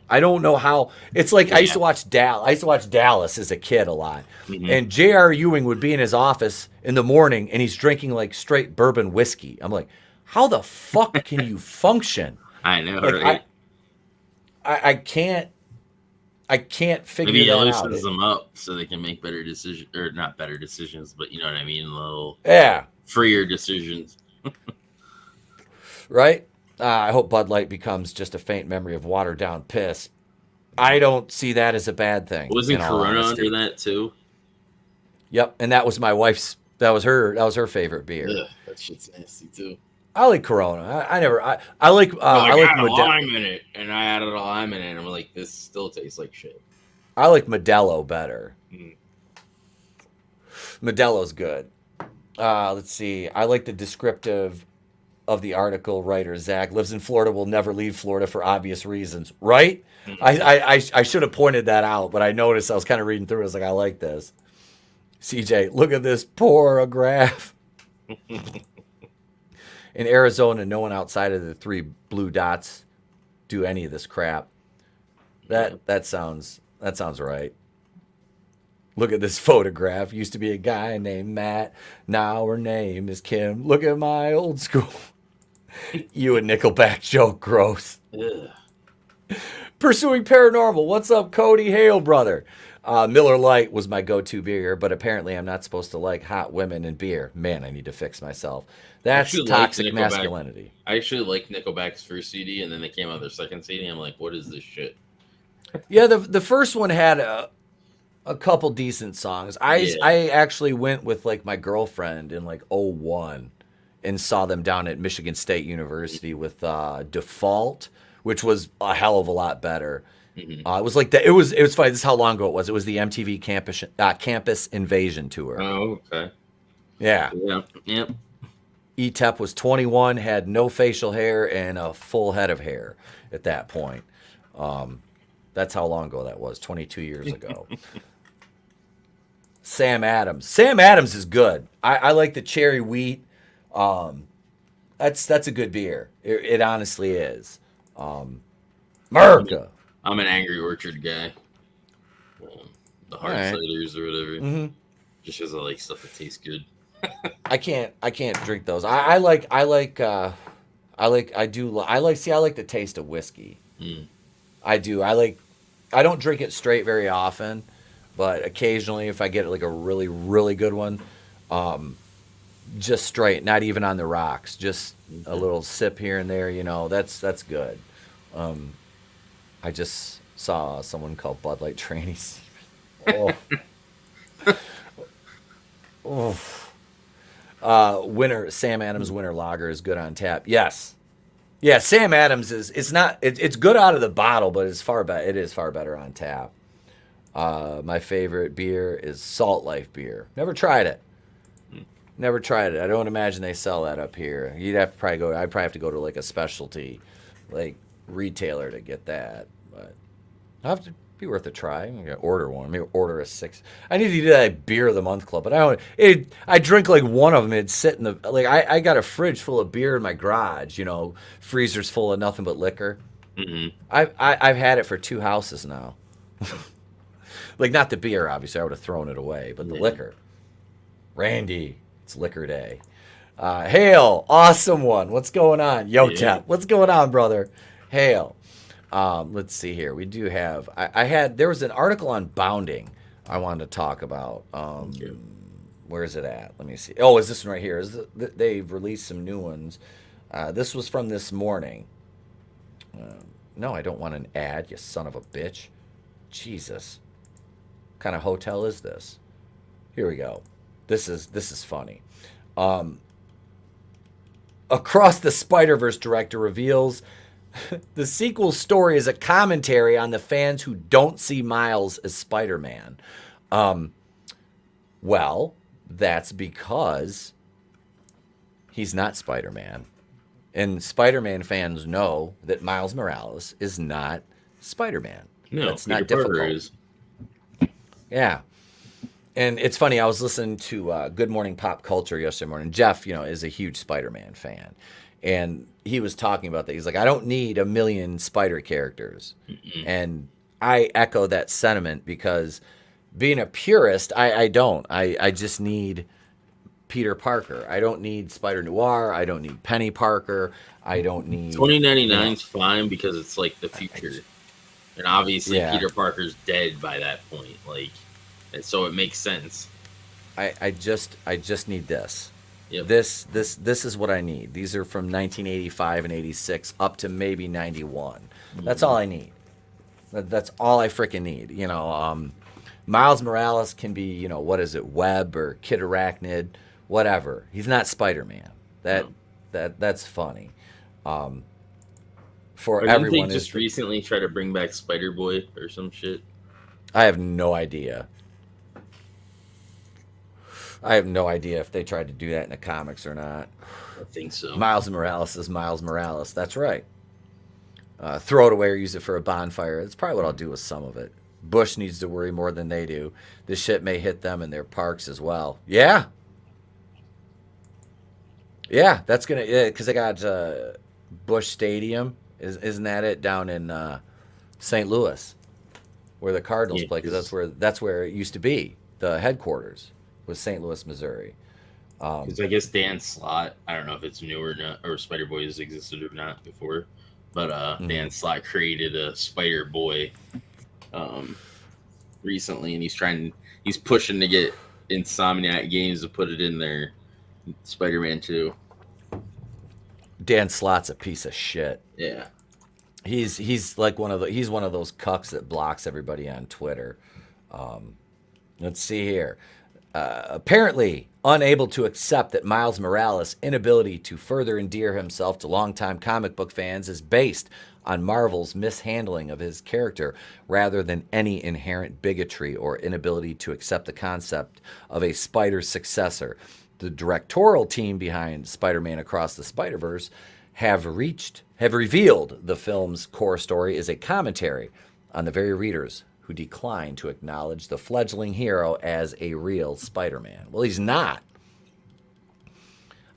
I don't know how. It's like I used to watch Dallas as a kid a lot, and J.R. Ewing would be in his office in the morning, and he's drinking like straight bourbon whiskey. I'm like, how the fuck can you function? I know, like, right? I can't figure Maybe that out. Maybe loosens them up so they can make better decisions, or not better decisions, but you know what I mean, little freer decisions. Right? I hope Bud Light becomes just a faint memory of watered down piss. I don't see that as a bad thing. Wasn't Corona under that too? Yep, and that was my wife's. That was her favorite beer. Ugh, that shit's nasty too. I like Corona. I like. I like a lime in it, and I added a lime in it, and I'm like, this still tastes like shit. I like Modelo better. Modelo's good. Let's see. I like the descriptive of the article writer. Zach lives in Florida, will never leave Florida for obvious reasons. Right? I should have pointed that out, but I noticed I was kind of reading through it. I was like, I like this. CJ, look at this paragraph. In Arizona, no one outside of the 3 blue dots do any of this crap. That sounds right. Look at this photograph. Used to be a guy named Matt. Now her name is Kim. Look at my old school. You and Nickelback joke, gross. Pursuing Paranormal. What's up, Cody? Hail, brother. Miller Lite was my go-to beer, but apparently I'm not supposed to like hot women and beer. Man, I need to fix myself. That's toxic masculinity. I actually like Nickelback's first CD, and then they came out with their second CD. I'm like, what is this shit? Yeah, the first one had a couple decent songs. I actually went with like my girlfriend in like 2001 and saw them down at Michigan State University with Default, which was a hell of a lot better. It was like that. It was funny. This is how long ago it was. It was the MTV Campus Invasion tour. Oh, okay. Yeah. Yep. Etep was 21, had no facial hair and a full head of hair at that point. That's how long ago that was. 22 years ago. Sam Adams. Sam Adams is good. I like the cherry wheat. That's a good beer. It honestly is. America. I'm an Angry Orchard guy. The hard ciders or whatever. Just because I like stuff that tastes good. I can't drink those. I like the taste of whiskey. I do. I don't drink it straight very often, but occasionally if I get like a really, really good one, just straight, not even on the rocks, just a little sip here and there, that's good. I just saw someone called Bud Light trannies. Sam Adams Winter Lager is good on tap. Yes. Yeah, Sam Adams it's good out of the bottle, but it is far better on tap. My favorite beer is Salt Life beer. Never tried it. I don't imagine they sell that up here. I'd probably have to go to like a specialty like retailer to get that, but I'll have to be worth a try. I'm gonna order one. Maybe order a 6. I need to do that beer of the month club, but I drink like one of them. It'd sit in the I got a fridge full of beer in my garage. Freezers full of nothing but liquor. I've had it for 2 houses now. Like not the beer, obviously. I would have thrown it away, but the liquor. Randy, it's liquor day. Hail, awesome one. What's going on? Yo, Tap. What's going on, brother? Hail. Let's see here. We do have. There was an article on bounding I wanted to talk about. Where is it at? Let me see. Oh, is this one right here? They've released some new ones. This was from this morning. No, I don't want an ad, you son of a bitch. Jesus. What kind of hotel is this? Here we go. This is funny. Across the Spider-Verse director reveals the sequel story is a commentary on the fans who don't see Miles as Spider-Man. Well, that's because he's not Spider-Man. And Spider-Man fans know that Miles Morales is not Spider-Man. No, that's Peter not difficult. Parker is. Yeah. And it's funny, I was listening to Good Morning Pop Culture yesterday morning. Jeff, is a huge Spider-Man fan. And he was talking about that. He's like, I don't need a million Spider characters. And I echo that sentiment because being a purist, I don't. I just need Peter Parker. I don't need Spider Noir. I don't need Penny Parker. I don't need 2099's fine because it's like the future. And obviously Peter Parker's dead by that point. Like, and so it makes sense. I just need this. Yep. This is what I need. These are from 1985 and 86 up to maybe 91. That's all I need. That's all I freaking need. You know, Miles Morales can be, you know, what is it, Web or Kid Arachnid, whatever. He's not Spider-Man. That's funny. For everyone, they just recently try to bring back Spider-Boy or some shit? I have no idea. I have no idea if they tried to do that in the comics or not. I think so. Miles Morales is Miles Morales. That's right. Throw it away or use it for a bonfire. That's probably what I'll do with some of it. Bush needs to worry more than they do. This shit may hit them in their parks as well. Yeah. Yeah, that's going to... Because they got Bush Stadium. Isn't that it? Down in St. Louis, where the Cardinals play. Because that's where it used to be. The headquarters was St. Louis, Missouri. Because I guess Dan Slott, I don't know if it's new or not, or Spider-Boy has existed or not before, but Dan Slott created a Spider-Boy recently, and he's pushing to get Insomniac Games to put it in their Spider-Man 2. Dan Slott's a piece of shit. Yeah. He's like one of those cucks that blocks everybody on Twitter. Let's see here. Apparently unable to accept that Miles Morales' inability to further endear himself to longtime comic book fans is based on Marvel's mishandling of his character rather than any inherent bigotry or inability to accept the concept of a Spider successor. The directorial team behind Spider-Man Across the Spider-Verse have revealed the film's core story is a commentary on the very readers who declined to acknowledge the fledgling hero as a real Spider-Man. Well, he's not.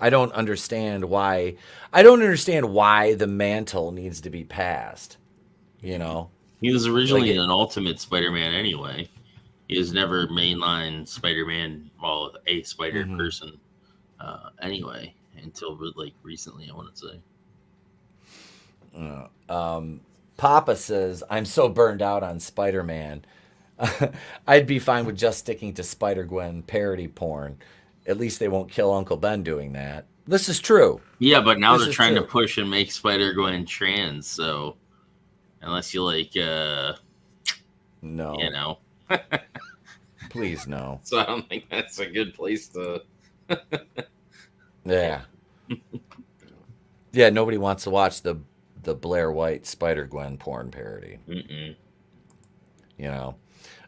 I don't understand why the mantle needs to be passed. You know? He was originally an Ultimate Spider-Man anyway. He was never mainline Spider-Man, well, a Spider person anyway, until like recently, I want to say. Papa says, I'm so burned out on Spider-Man. I'd be fine with just sticking to Spider-Gwen parody porn. At least they won't kill Uncle Ben doing that. This is true. Yeah, but now they're trying to push and make Spider-Gwen trans, so unless you like, no. You know. Please, no. So I don't think that's a good place to... Yeah. Yeah, nobody wants to watch the Blair White Spider-Gwen porn parody. Mm-mm. You know.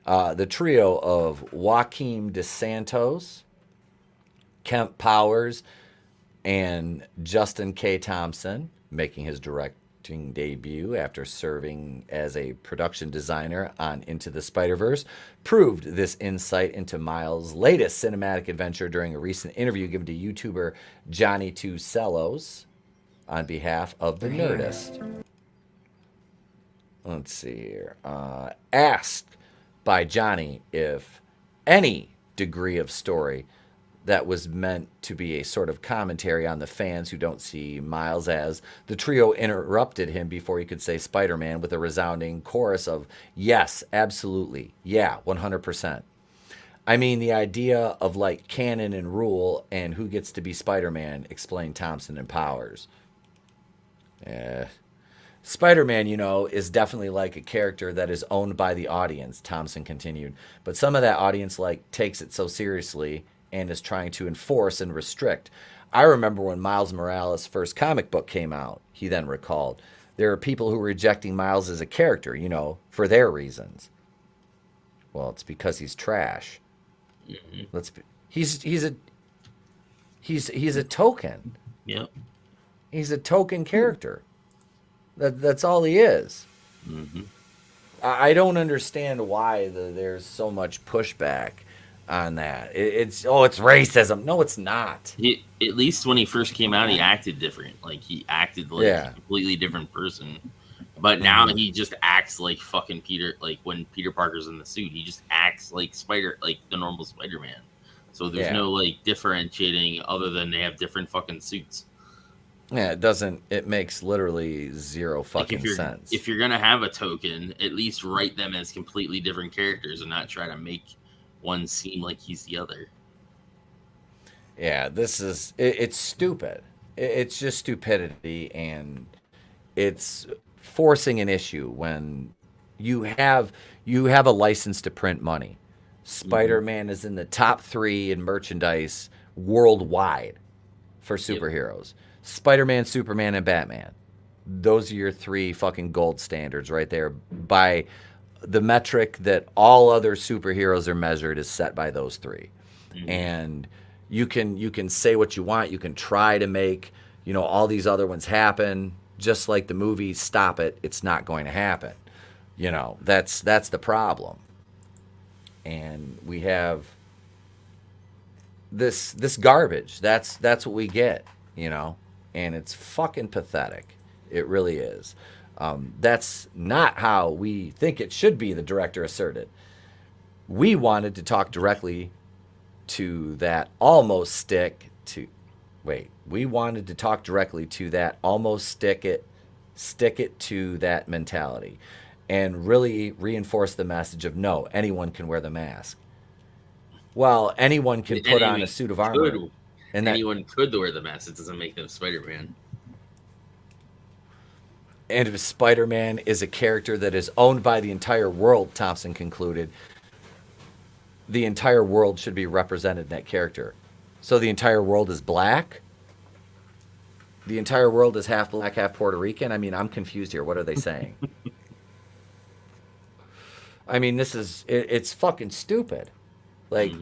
The trio of Joaquin DeSantos, Kemp Powers, and Justin K. Thompson making his directing debut after serving as a production designer on Into the Spider-Verse proved this insight into Miles' latest cinematic adventure during a recent interview given to YouTuber Johnny Two Cellos on behalf of the Nerdist. Let's see here. Asked by Johnny if any degree of story that was meant to be a sort of commentary on the fans who don't see Miles as, the trio interrupted him before he could say Spider-Man with a resounding chorus of, yes, absolutely, yeah, 100%. I mean, the idea of like canon and rule and who gets to be Spider-Man, explained Thompson and Powers. Spider-Man, you know, is definitely like a character that is owned by the audience, Thompson continued. But some of that audience like takes it so seriously and is trying to enforce and restrict. I remember when Miles Morales' first comic book came out, he then recalled. There are people who are rejecting Miles as a character, you know, for their reasons. Well, it's because he's trash. Mm-hmm. He's a token. Yep. He's a token character. That's all he is. Mm-hmm. I don't understand why there's so much pushback on that. It's racism. No, it's not. At least when he first came out, he acted different. Like he acted like a completely different person. But now he just acts like fucking Peter. Like when Peter Parker's in the suit, he just acts like the normal Spider-Man. So there's no like differentiating other than they have different fucking suits. Yeah, it doesn't. It makes literally zero fucking sense. If you're gonna have a token, at least write them as completely different characters and not try to make one seem like he's the other. Yeah, it's stupid. It's just stupidity, and it's forcing an issue when you have a license to print money. Spider-Man is in the top 3 in merchandise worldwide for superheroes. Yep. Spider-Man, Superman, and Batman. Those are your 3 fucking gold standards right there. By the metric that all other superheroes are measured is set by those 3. And you can say what you want. You can try to make, all these other ones happen. Just like the movie Stop It, it's not going to happen. That's the problem. And we have this garbage. That's what we get, and it's fucking pathetic. It really is. That's not how we think it should be, the director asserted. We wanted to talk directly to that almost stick to that almost stick it to that mentality and really reinforce the message of no, anyone can wear the mask. Well, anyone can put on a suit of armor. And anyone could wear the mask. It doesn't make them Spider-Man. And if Spider-Man is a character that is owned by the entire world, Thompson concluded, the entire world should be represented in that character. So the entire world is black? The entire world is half black, half Puerto Rican? I mean, I'm confused here. What are they saying? I mean, it's fucking stupid. Like,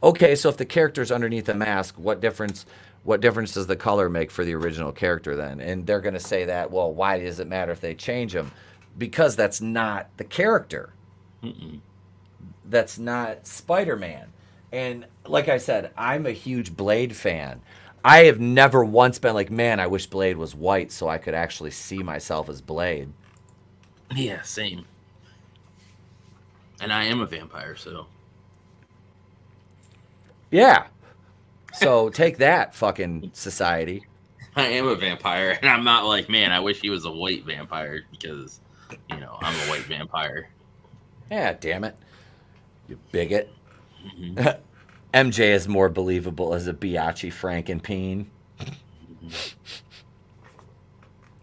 okay, so if the character's underneath the mask, what difference does the color make for the original character then? And they're going to say that, well, why does it matter if they change them? Because that's not the character. That's not Spider-Man. And like I said, I'm a huge Blade fan. I have never once been like, man, I wish Blade was white so I could actually see myself as Blade. Yeah, same. And I am a vampire, so. Yeah. So take that, fucking society. I am a vampire, and I'm not like, man, I wish he was a white vampire because, I'm a white vampire. Yeah, damn it. You bigot. MJ is more believable as a Biachi Frankenpeen.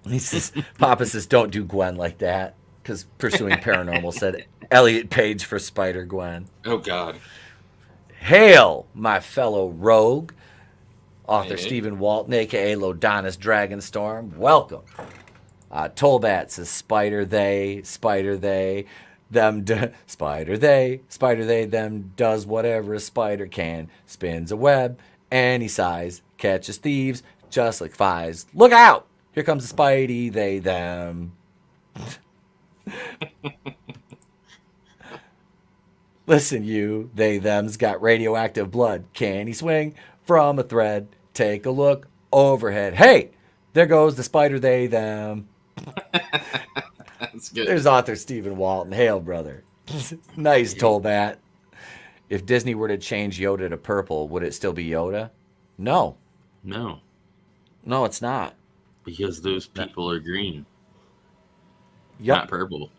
He says, Papa says, don't do Gwen like that. Because Pursuing Paranormal said Elliot Page for Spider-Gwen. Oh, God. Hail, my fellow rogue. Author Stephen Walton, a.k.a. Lodanis Dragonstorm. Welcome. Tolbat says, Spider they, them spider they, them does whatever a spider can. Spins a web, any size, catches thieves, just like flies. Look out! Here comes the Spidey, they, them. Listen, you, they, them's got radioactive blood. Can he swing from a thread? Take a look overhead. Hey, there goes the spider, they, them. That's good. There's author Stephen Walton. Hail, brother. Nice, Tolbat. If Disney were to change Yoda to purple, would it still be Yoda? No. No. No, it's not. Because those people are green. Yep. Not purple.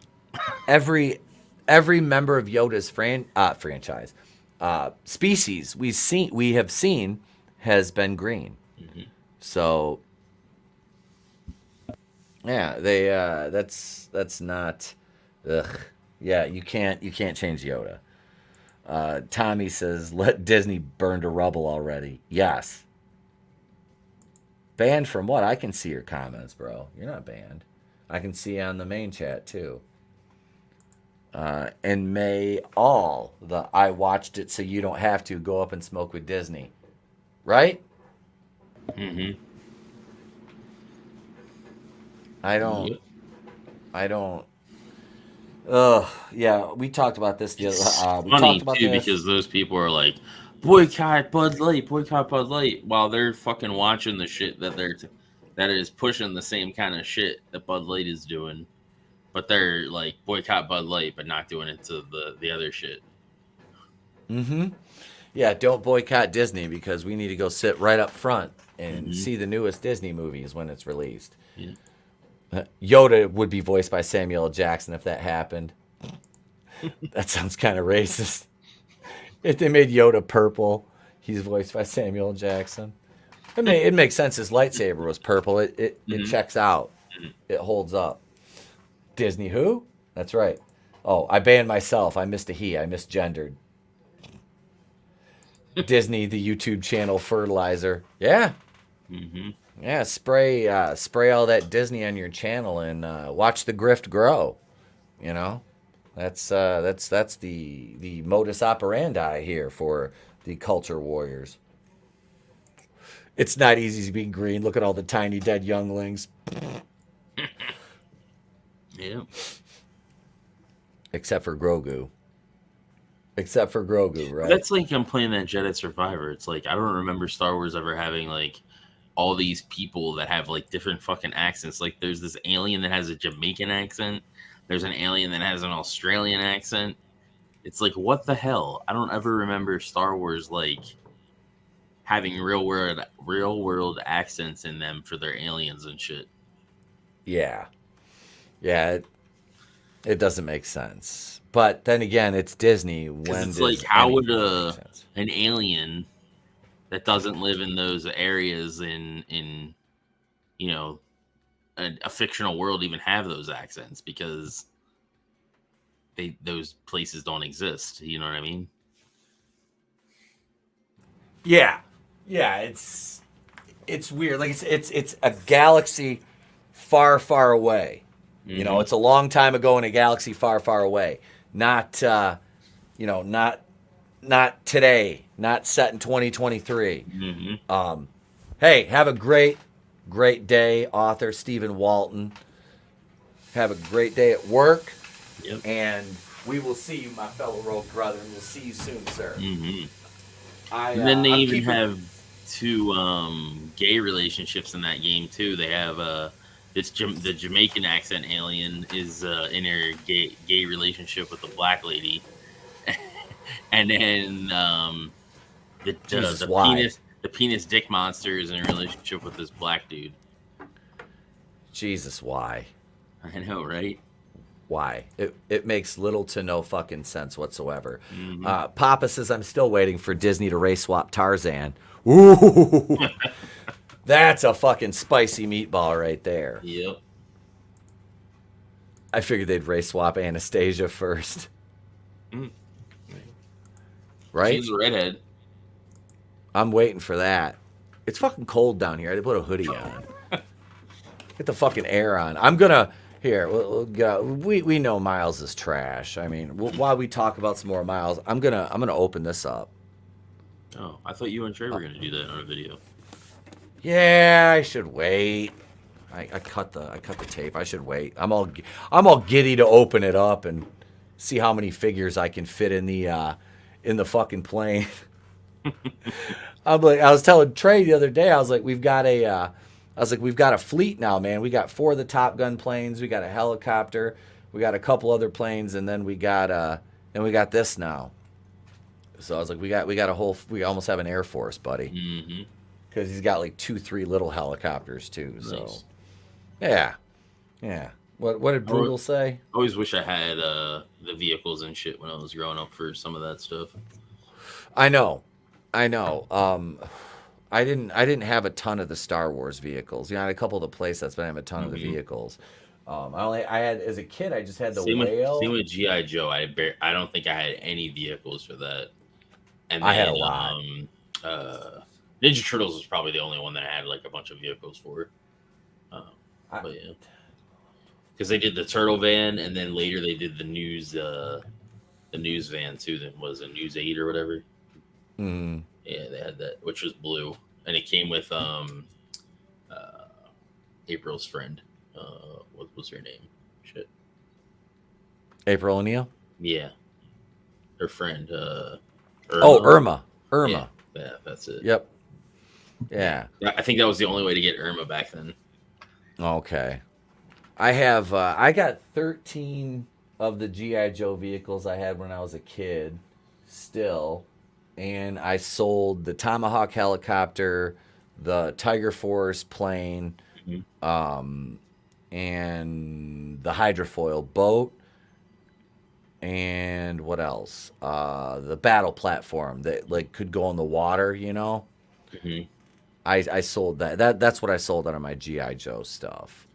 Every member of Yoda's franchise, species we have seen has been green. So yeah, they that's not. Ugh. Yeah, you can't change Yoda. Tommy says, "Let Disney burn to rubble already." Yes. Banned from what? I can see your comments, bro. You're not banned. I can see on the main chat too. And may all the I watched it so you don't have to go up and smoke with Disney, right? Yeah, we talked about this the other. We Funny talked about too this. because those people are like, boycott Bud Light, while they're fucking watching the shit that that is pushing the same kind of shit that Bud Light is doing, but they're like boycott Bud Light, but not doing it to the other shit. Mm-hmm. Yeah, don't boycott Disney because we need to go sit right up front and see the newest Disney movies when it's released. Yeah. Yoda would be voiced by Samuel L. Jackson if that happened. That sounds kind of racist. If they made Yoda purple, he's voiced by Samuel L. Jackson. It makes sense. His lightsaber was purple. It checks out. It holds up. Disney who? That's right. Oh, I banned myself. I missed a he. I misgendered. Disney, the YouTube channel fertilizer. Yeah. Mm-hmm. Yeah, spray all that Disney on your channel and watch the grift grow. You know, that's the modus operandi here for the culture warriors. It's not easy to be green. Look at all the tiny dead younglings. Yeah. Except for Grogu. Right? That's like I'm playing that Jedi Survivor. It's like I don't remember Star Wars ever having like all these people that have like different fucking accents. Like there's this alien that has a Jamaican accent. There's an alien that has an Australian accent. It's like, what the hell? I don't ever remember Star Wars like having real world accents in them for their aliens and shit. Yeah. It doesn't make sense. But then again, it's Disney. When it's like, how would an alien that doesn't live in those areas in you know a fictional world even have those accents? Because those places don't exist. You know what I mean? Yeah, it's weird. Like it's a galaxy far, far away. You know, it's a long time ago in a galaxy far, far away. Not not today. Not set in 2023. Hey, have a great day, author Stephen Walton. Have a great day at work. Yep. And we will see you, my fellow rogue brother, and we'll see you soon, sir. And then they have two gay relationships in that game too. They have the Jamaican accent alien is in a gay relationship with a black lady, and then the penis dick monster is in a relationship with this black dude. Jesus, why? I know, right? Why? It makes little to no fucking sense whatsoever. Papa says, I'm still waiting for Disney to race swap Tarzan. Ooh, that's a fucking spicy meatball right there. Yep. I figured they'd race swap Anastasia first. Right? She's a redhead. I'm waiting for that. It's fucking cold down here. I had to put a hoodie on. Get the fucking air on. I'm gonna... Here, we'll go. We know Miles is trash. I mean, while we talk about some more Miles, I'm gonna open this up. Oh, I thought you and Trey were gonna do that on a video. Yeah, I should wait. I cut the tape. I should wait. I'm all giddy to open it up and see how many figures I can fit in the fucking plane. I was telling Trey the other day. I was like, we've got a fleet now, man. We got 4 of the Top Gun planes. We got a helicopter. We got a couple other planes, and then we got this now. So I was like, we almost have an Air Force, buddy. Because he's got like 2-3 little helicopters too. Nice. So, yeah. What did Brutal say? I always wish I had the vehicles and shit when I was growing up for some of that stuff. I know. I didn't have a ton of the Star Wars vehicles. You know, I had a couple of the playsets, but I didn't have a ton of the vehicles. I had as a kid, I just had the whale. Same with G.I. Joe. I don't think I had any vehicles for that. And I had a lot. Ninja Turtles was probably the only one that I had like a bunch of vehicles for. But yeah, because they did the Turtle Van, and then later they did the news van too. That was a News 8 or whatever. Yeah, they had that, which was blue, and it came with April's friend. What was her name? Shit. April O'Neil? Yeah. Her friend. Irma. Oh, Irma. Yeah, that's it. Yep. Yeah. I think that was the only way to get Irma back then. Okay. I got 13 of the G.I. Joe vehicles I had when I was a kid still. And I sold the Tomahawk helicopter, the Tiger Force plane, and the hydrofoil boat, and what else? The battle platform that like could go in the water, you know. Mm-hmm. I sold that. That's what I sold out of my G.I. Joe stuff.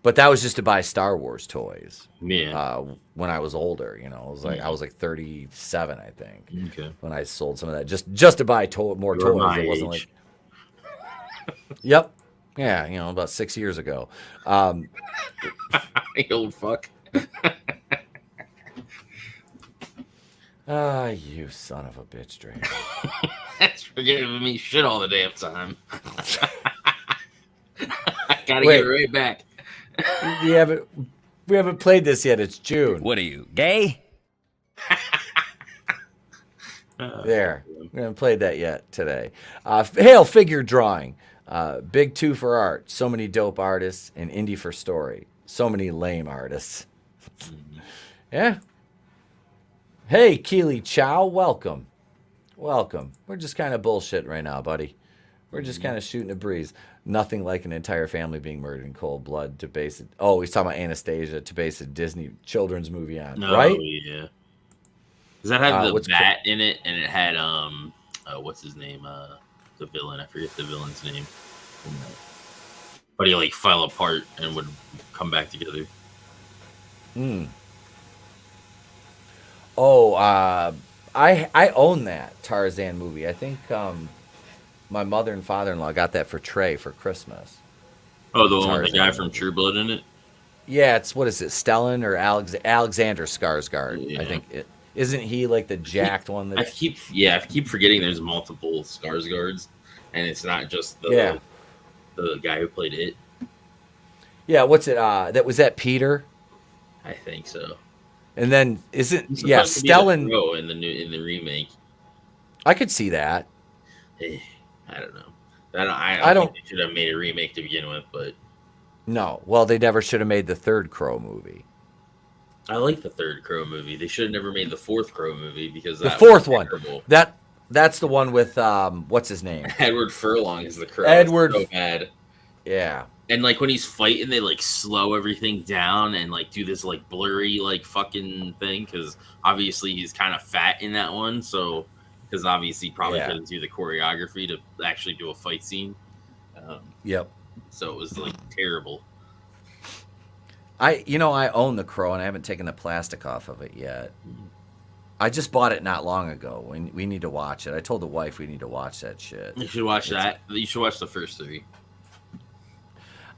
But that was just to buy Star Wars toys. Yeah. When I was older, you know, I was like 37, I think. Okay. When I sold some of that, just to buy more You're toys. my It wasn't age. like. Yep. Yeah, you know, about 6 years ago. You old fuck. You son of a bitch, Draven. That's for giving me shit all the damn time. I gotta Wait. get right back. We haven't played this yet. It's June. What are you, gay? There. We haven't played that yet today. Hail figure drawing. Big 2 for art. So many dope artists. And indie for story. So many lame artists. Yeah. Hey, Keely Chow. Welcome. Welcome. We're just kind of bullshitting right now, buddy. We're just kind of shooting a breeze. Nothing like an entire family being murdered in cold blood to base it. Oh, he's talking about Anastasia to base a Disney children's movie on, right? Yeah. Does that have the what's bat in it? And it had what's his name? The villain. I forget the villain's name. But he like fell apart and would come back together. Oh, I own that Tarzan movie. I think my mother and father-in-law got that for Trey for Christmas. Oh, the one with the guy Tarzan from True Blood in it? Yeah, it's what is it, Stellan or Alexander Skarsgård? Yeah. I think isn't he like the jacked one? I keep forgetting there's multiple Skarsgårds, and it's not just the guy who played it. Yeah, what's it? Was that Peter? I think so. And then He's supposed to be Stellan. the hero in the remake. I could see that. I don't know. I don't think they should have made a remake to begin with, but No, well, they never should have made the third Crow movie. I like the third Crow movie. They should have never made the fourth Crow movie because The that fourth was one. terrible. That's the one with what's his name? Edward Furlong is the Crow. Edward. It's so bad. Yeah. And like when he's fighting, they like slow everything down and like do this like blurry like fucking thing because obviously he's kind of fat in that one. So because obviously he probably couldn't do the choreography to actually do a fight scene. Yep. So it was like terrible. I own the Crow and I haven't taken the plastic off of it yet. I just bought it not long ago. We need to watch it. I told the wife we need to watch that shit. You should watch that. You should watch the first three.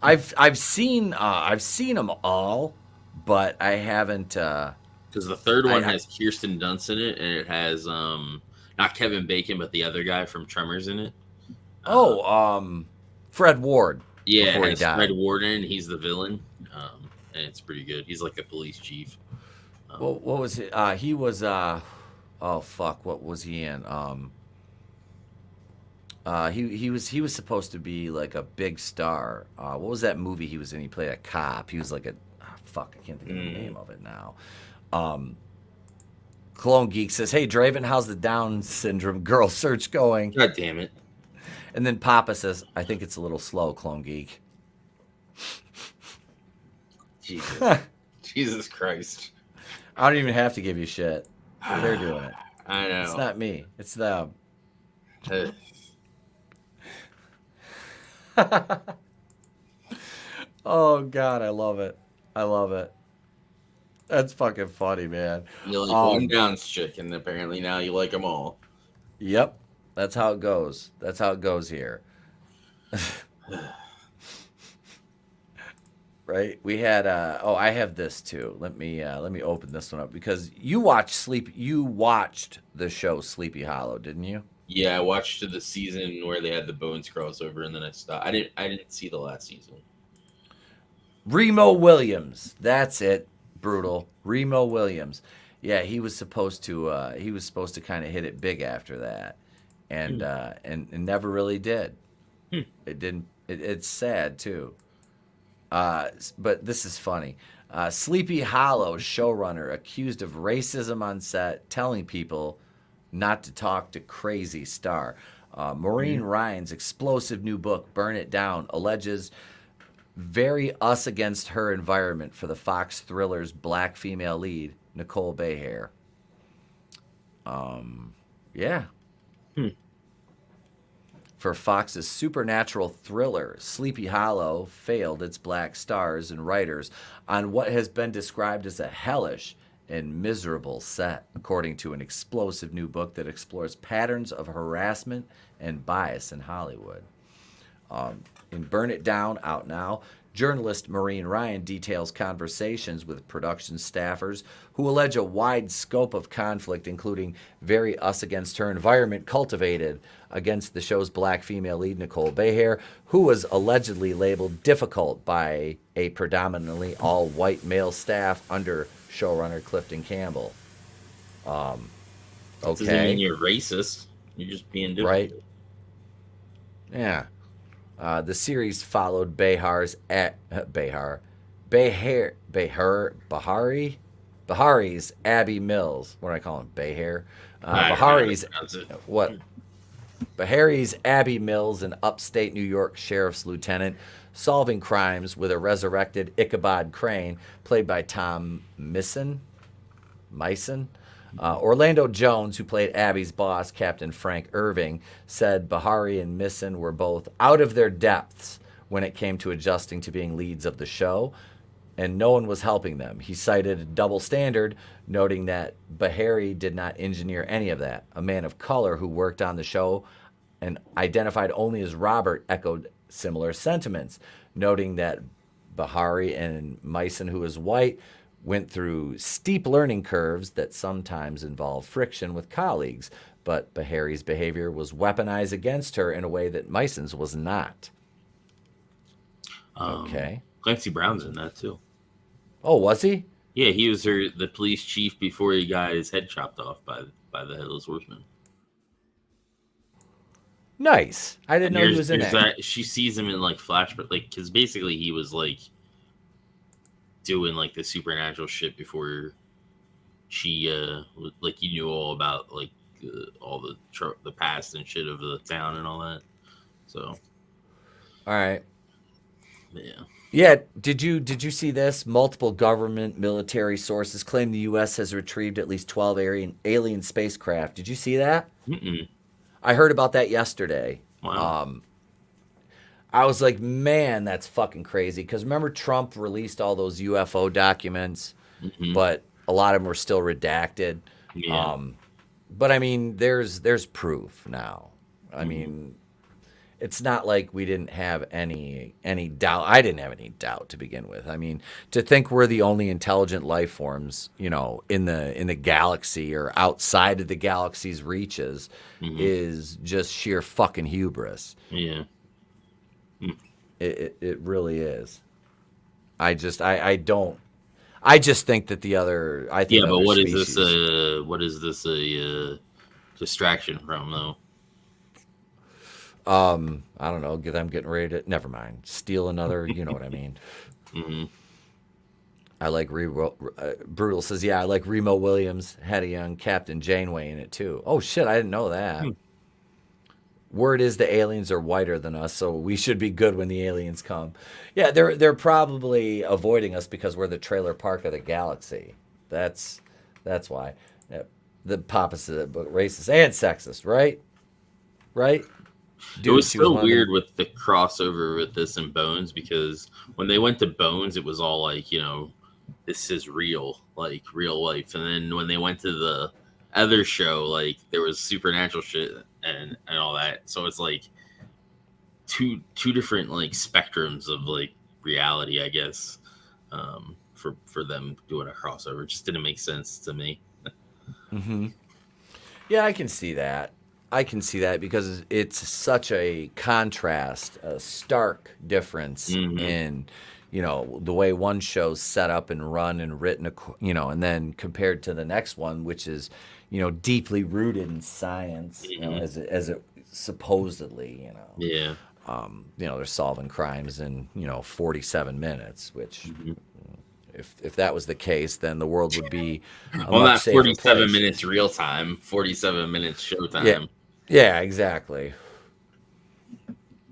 I've seen them all, but I haven't. Because the third one has Kirsten Dunst in it, and it has not Kevin Bacon, but the other guy from Tremors in it. Fred Ward. Yeah, before it he has died. Fred Warden. He's the villain, and it's pretty good. He's like a police chief. What was it? He was. Oh fuck! What was he in? He was supposed to be like a big star. What was that movie he was in? He played a cop. He was like fuck. I can't think of the name of it now. Clone Geek says, "Hey Draven, how's the Down syndrome girl search going?" God damn it! And then Papa says, "I think it's a little slow, Clone Geek." Jesus Christ! I don't even have to give you shit. They're doing it. I know. It's not me. It's them. Oh God, I love it. I love it. That's fucking funny, man. You like one Down's chick, and apparently now you like them all. Yep, that's how it goes. That's how it goes here. Right? We had I have this too. Let me open this one up because you watched the show Sleepy Hollow, didn't you? Yeah, I watched the season where they had the Bones crossover, and then I stopped. I didn't see the last season. Remo Williams, that's it. Brutal. Remo Williams. Yeah, he was supposed to kind of hit it big after that, and never really did. It didn't. It's sad too. But this is funny. Sleepy Hollow showrunner accused of racism on set, telling people not to talk to crazy star. Maureen Ryan's explosive new book, Burn It Down, alleges very us against her environment for the Fox thriller's black female lead, Nicole Behaire. Yeah. For Fox's supernatural thriller, Sleepy Hollow failed its black stars and writers on what has been described as a hellish and miserable set, according to an explosive new book that explores patterns of harassment and bias in Hollywood. In Burn It Down, out now, journalist Maureen Ryan details conversations with production staffers who allege a wide scope of conflict, including very us against her environment cultivated against the show's black female lead, Nicole Behaire, who was allegedly labeled difficult by a predominantly all-white male staff under showrunner Clifton Campbell. Okay. Doesn't mean you're racist. You're just being difficult. Right. Yeah. The series followed Bahari's Abby Mills. What do I call him? Behaire? Bahari's Abby Mills, an upstate New York sheriff's lieutenant, solving crimes with a resurrected Ichabod Crane, played by Tom Mison. Orlando Jones, who played Abby's boss, Captain Frank Irving, said Bahari and Mison were both out of their depths when it came to adjusting to being leads of the show, and no one was helping them. He cited a double standard, noting that Bahari did not engineer any of that. A man of color who worked on the show and identified only as Robert echoed similar sentiments, noting that Bahari and Mison, who is white, went through steep learning curves that sometimes involve friction with colleagues, but Bahari's behavior was weaponized against her in a way that Mison's was not. Okay. Clancy Brown's in that too. Oh, was he? Yeah, he was the police chief before he got his head chopped off by the Headless Horseman. Nice. I didn't know he was in that. She sees him in like flashback, like because basically he was like doing like the supernatural shit before she like you knew all about like all the past and shit of the town and all that. So, all right. Yeah. Yeah, did you see this? Multiple government military sources claim the U.S. has retrieved at least 12 alien spacecraft. Did you see that? Mm-mm. I heard about that yesterday. Wow. I was like, man, that's fucking crazy. Because remember Trump released all those UFO documents, but a lot of them were still redacted. Yeah. But I mean, there's proof now. I mean, it's not like we didn't have any doubt. I didn't have any doubt to begin with. I mean, to think we're the only intelligent life forms, you know, in the galaxy or outside of the galaxy's reaches is just sheer fucking hubris. Yeah. It really is. I just think that the other. I think. Yeah, but what is this? What is this a distraction from though? I don't know. I'm getting ready to. Never mind. Steal another. You know what I mean. I like Brutal says, yeah, I like Remo Williams had a young Captain Janeway in it too. Oh shit, I didn't know that. Word is the aliens are whiter than us, so we should be good when the aliens come. Yeah, they're probably avoiding us because we're the trailer park of the galaxy. That's why. Yeah, the Pappas is racist and sexist, right? Right? It was so weird with the crossover with this and Bones, because when they went to Bones, it was all like, you know, this is real, like real life. And then when they went to the other show, like there was supernatural shit and all that. So it's like two different like spectrums of like reality, I guess, for them doing a crossover. It just didn't make sense to me. Yeah, I can see that. Because it's such a contrast, a stark difference in the way one show's set up and run and written, and then compared to the next one, which is, deeply rooted in science, as it supposedly, Yeah. They're solving crimes in, 47 minutes, which if that was the case, then the world would be a well, much not safer 47 place. minutes real time, 47 minutes showtime. Yeah, yeah, exactly.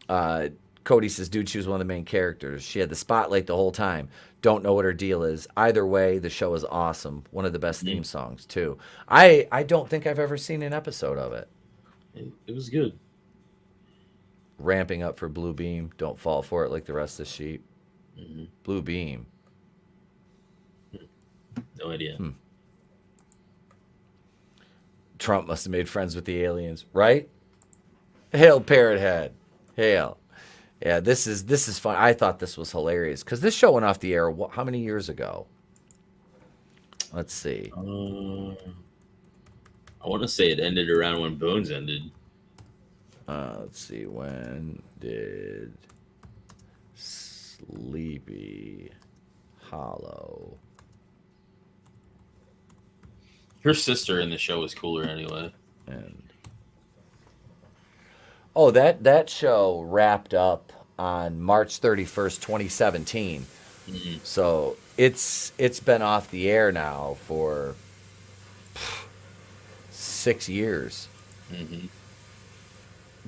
Cody says, dude, she was one of the main characters. She had the spotlight the whole time. Don't know what her deal is. Either way, the show is awesome. One of the best theme songs, too. I don't think I've ever seen an episode of it. It was good. Ramping up for Blue Beam. Don't fall for it like the rest of the sheep. Blue Beam. No idea. Trump must have made friends with the aliens, right? Hail, Parrot Head. Hail. Yeah, this is fun. I thought this was hilarious because this show went off the air how many years ago? Let's see. I want to say it ended around when Bones ended. Let's see. When did Sleepy Hollow? Her sister in the show was cooler anyway. And that show wrapped up on March 31st, 2017. So it's been off the air now for 6 years.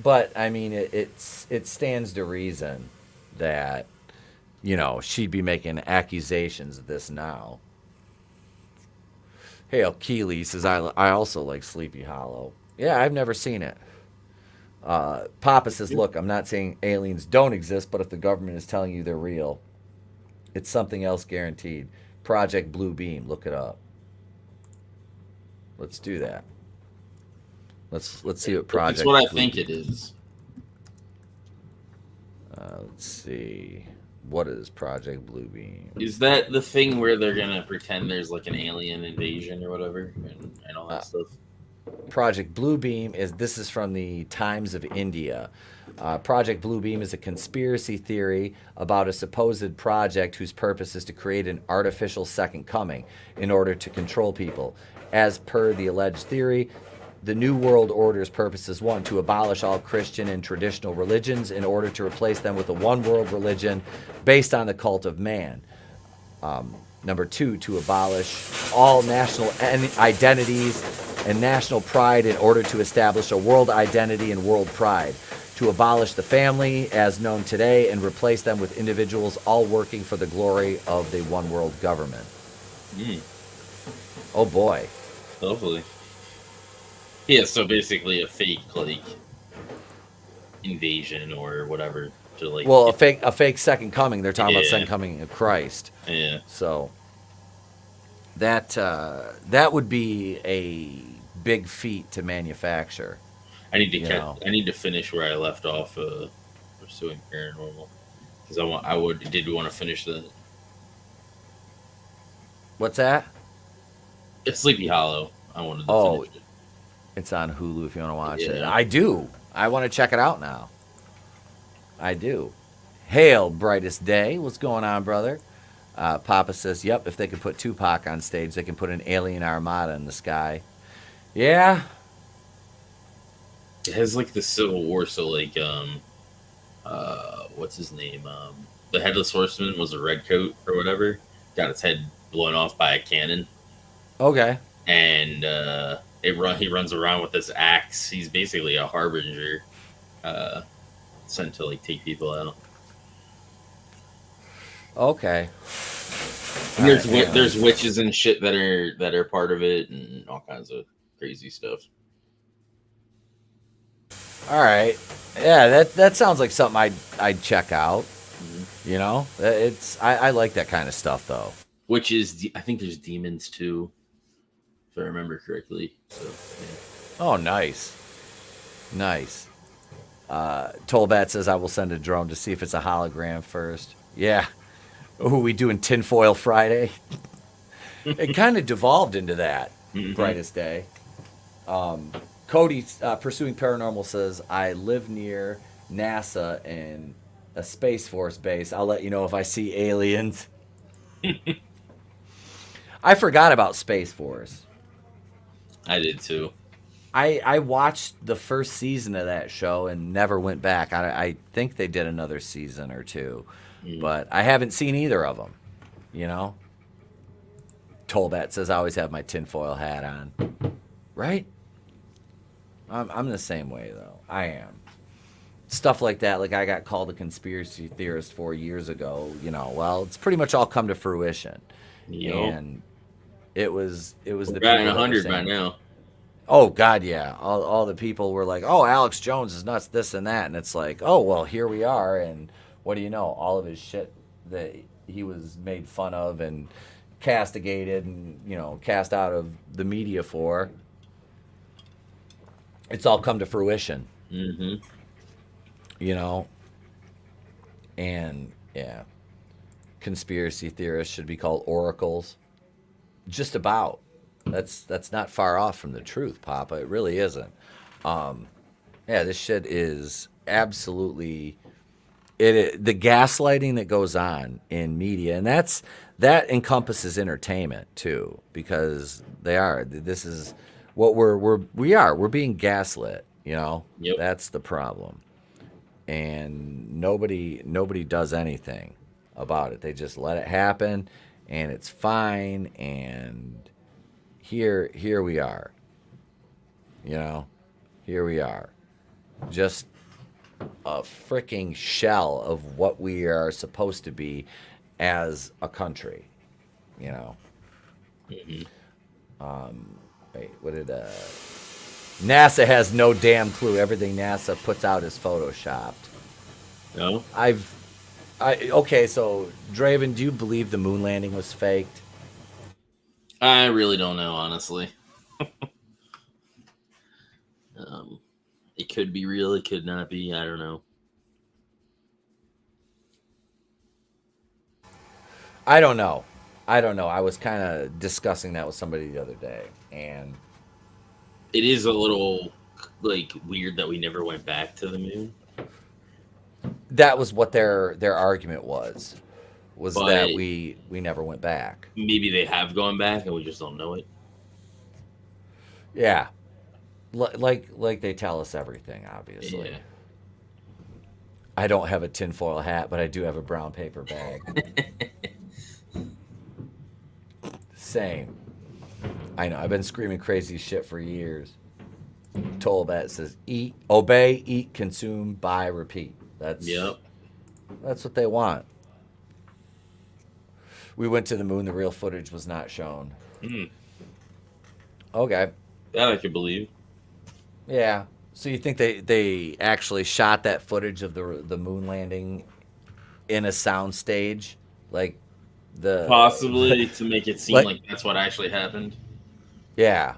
But I mean, it stands to reason that she'd be making accusations of this now. Hey, Keeley says I also like Sleepy Hollow. Yeah, I've never seen it. Papa says, look, I'm not saying aliens don't exist, but if the government is telling you they're real, it's something else guaranteed. Project Blue Beam, look it up. Let's do that. Let's see what Project. It's what I Blue think Beam. it is. Let's see. What is Project Blue Beam? Is that the thing where they're gonna pretend there's like an alien invasion or whatever and all that stuff? Project Blue Beam this is from the Times of India. Project Blue Beam is a conspiracy theory about a supposed project whose purpose is to create an artificial second coming in order to control people. As per the alleged theory, the New World Order's purpose is 1, to abolish all Christian and traditional religions in order to replace them with a one world religion based on the cult of man. Number 2, to abolish all national identities and national pride in order to establish a world identity and world pride. To abolish the family as known today and replace them with individuals all working for the glory of the one world government. Oh boy. Hopefully. Yeah, so basically a fake invasion or whatever to a fake second coming. They're talking about second coming of Christ. Yeah. So that would be a big feat to manufacture. I need to finish where I left off pursuing paranormal because I did want to finish that. What's that? It's Sleepy Hollow. I wanted to finish it. It's on Hulu if you want to watch it. Yeah. I do. I want to check it out now. I do. Hail, brightest day. What's going on, brother? Papa says, yep, if they could put Tupac on stage, they can put an alien armada in the sky. Yeah. It has the Civil War, so what's his name? The Headless Horseman was a redcoat or whatever. Got his head blown off by a cannon. Okay. And he runs around with this axe. He's basically a harbinger, sent to take people out. Okay. There's witches and shit that are part of it, and all kinds of crazy stuff. All right. Yeah, that sounds like something I'd check out. I like that kind of stuff though. Which is, I think there's demons too, if I remember correctly. So, yeah. Oh, nice. Tolbat says I will send a drone to see if it's a hologram first. Yeah. Oh, we doing Tinfoil Friday? It kind of devolved into that. Brightest day. Cody, Pursuing Paranormal, says I live near NASA and a Space Force base. I'll let you know if I see aliens. I forgot about Space Force. I did too. I watched the first season of that show and never went back. I think they did another season or two, but I haven't seen either of them. You know? Tolbat says I always have my tinfoil hat on. Right? I'm the same way, though. I am. Stuff like that, like I got called a conspiracy theorist 4 years ago. You know, well, it's pretty much all come to fruition. Yep. And it was the people batting that were 100 saying, by now. oh, God, yeah. All the people were like, oh, Alex Jones is nuts, this and that. And it's like, oh, well, here we are. And what do you know? All of his shit that he was made fun of and castigated and, you know, cast out of the media for, it's all come to fruition. Mm-hmm. You know? And, yeah. Conspiracy theorists should be called oracles. Just about. That's not far off from the truth, Papa. It really isn't. Yeah, this shit is absolutely the gaslighting that goes on in media, and that encompasses entertainment too, because this is what we're being gaslit. You know, Yep. That's the problem, and nobody does anything about it. They just let it happen, and it's fine. And here we are. You know, here we are, just a freaking shell of what we are supposed to be as a country. You know. Mm-hmm. Wait, what did NASA has no damn clue. Everything NASA puts out is photoshopped. No? Okay, so Draven, do you believe the moon landing was faked? I really don't know, honestly. It could be real, it could not be. I don't know. I don't know. I was kind of discussing that with somebody the other day, and It is a little like weird that we never went back to the moon. that was what their argument was But that we never went back. maybe they have gone back and we just don't know it. Yeah, like they tell us everything. Obviously, Yeah. I don't have a tinfoil hat, but I do have a brown paper bag. Same. I know. I've been screaming crazy shit for years. Tolbat says, eat, obey, eat, consume, buy, repeat. That's what they want. We went to the moon. The real footage was not shown. Okay. That I could believe. Yeah. So you think they actually shot that footage of the moon landing in a sound stage? Like Possibly to make it seem like that's what actually happened. Yeah.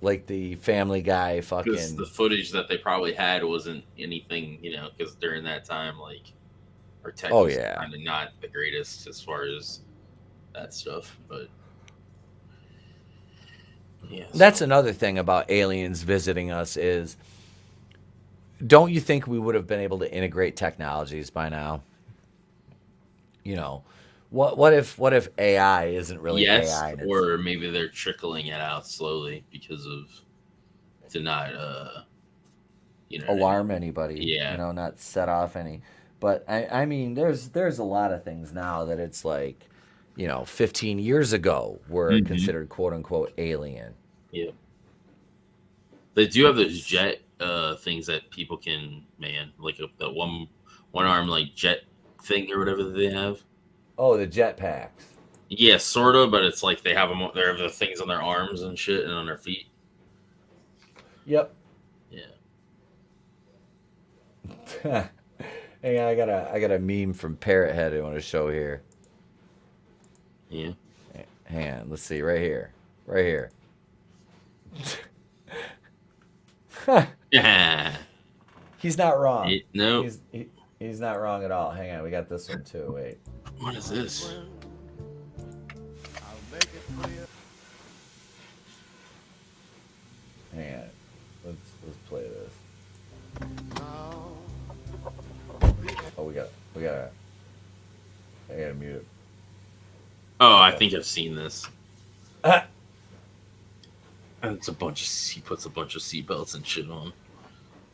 Like the Family Guy fucking... Because the footage that they probably had wasn't anything, you know, because during that time, like, our tech was kind of not the greatest as far as that stuff, but... Yeah, That's another thing about aliens visiting us is, don't you think we would have been able to integrate technologies by now? You know, what if AI isn't really AI? Or maybe they're trickling it out slowly because of to not alarm anybody. Yeah, you know, not set off any. But I mean, there's a lot of things now that it's like, you know, 15 years ago were considered quote unquote alien. Yeah, they do have those jet things that people can like the one arm like jet thing or whatever that they have. Oh, the jetpacks. Yeah, sort of, but it's like they have them. They have the things on their arms and shit, and on their feet. Yep. Yeah. Hey, I got a meme from Parrot Head I want to show here. Yeah. Hang on, let's see, right here. Yeah. He's not wrong. No. He's not wrong at all. Hang on, we got this one too. Wait. What is this? Hang on. Let's play this. we gotta mute it. Oh, I think I've seen this. And it's he puts a bunch of seatbelts and shit on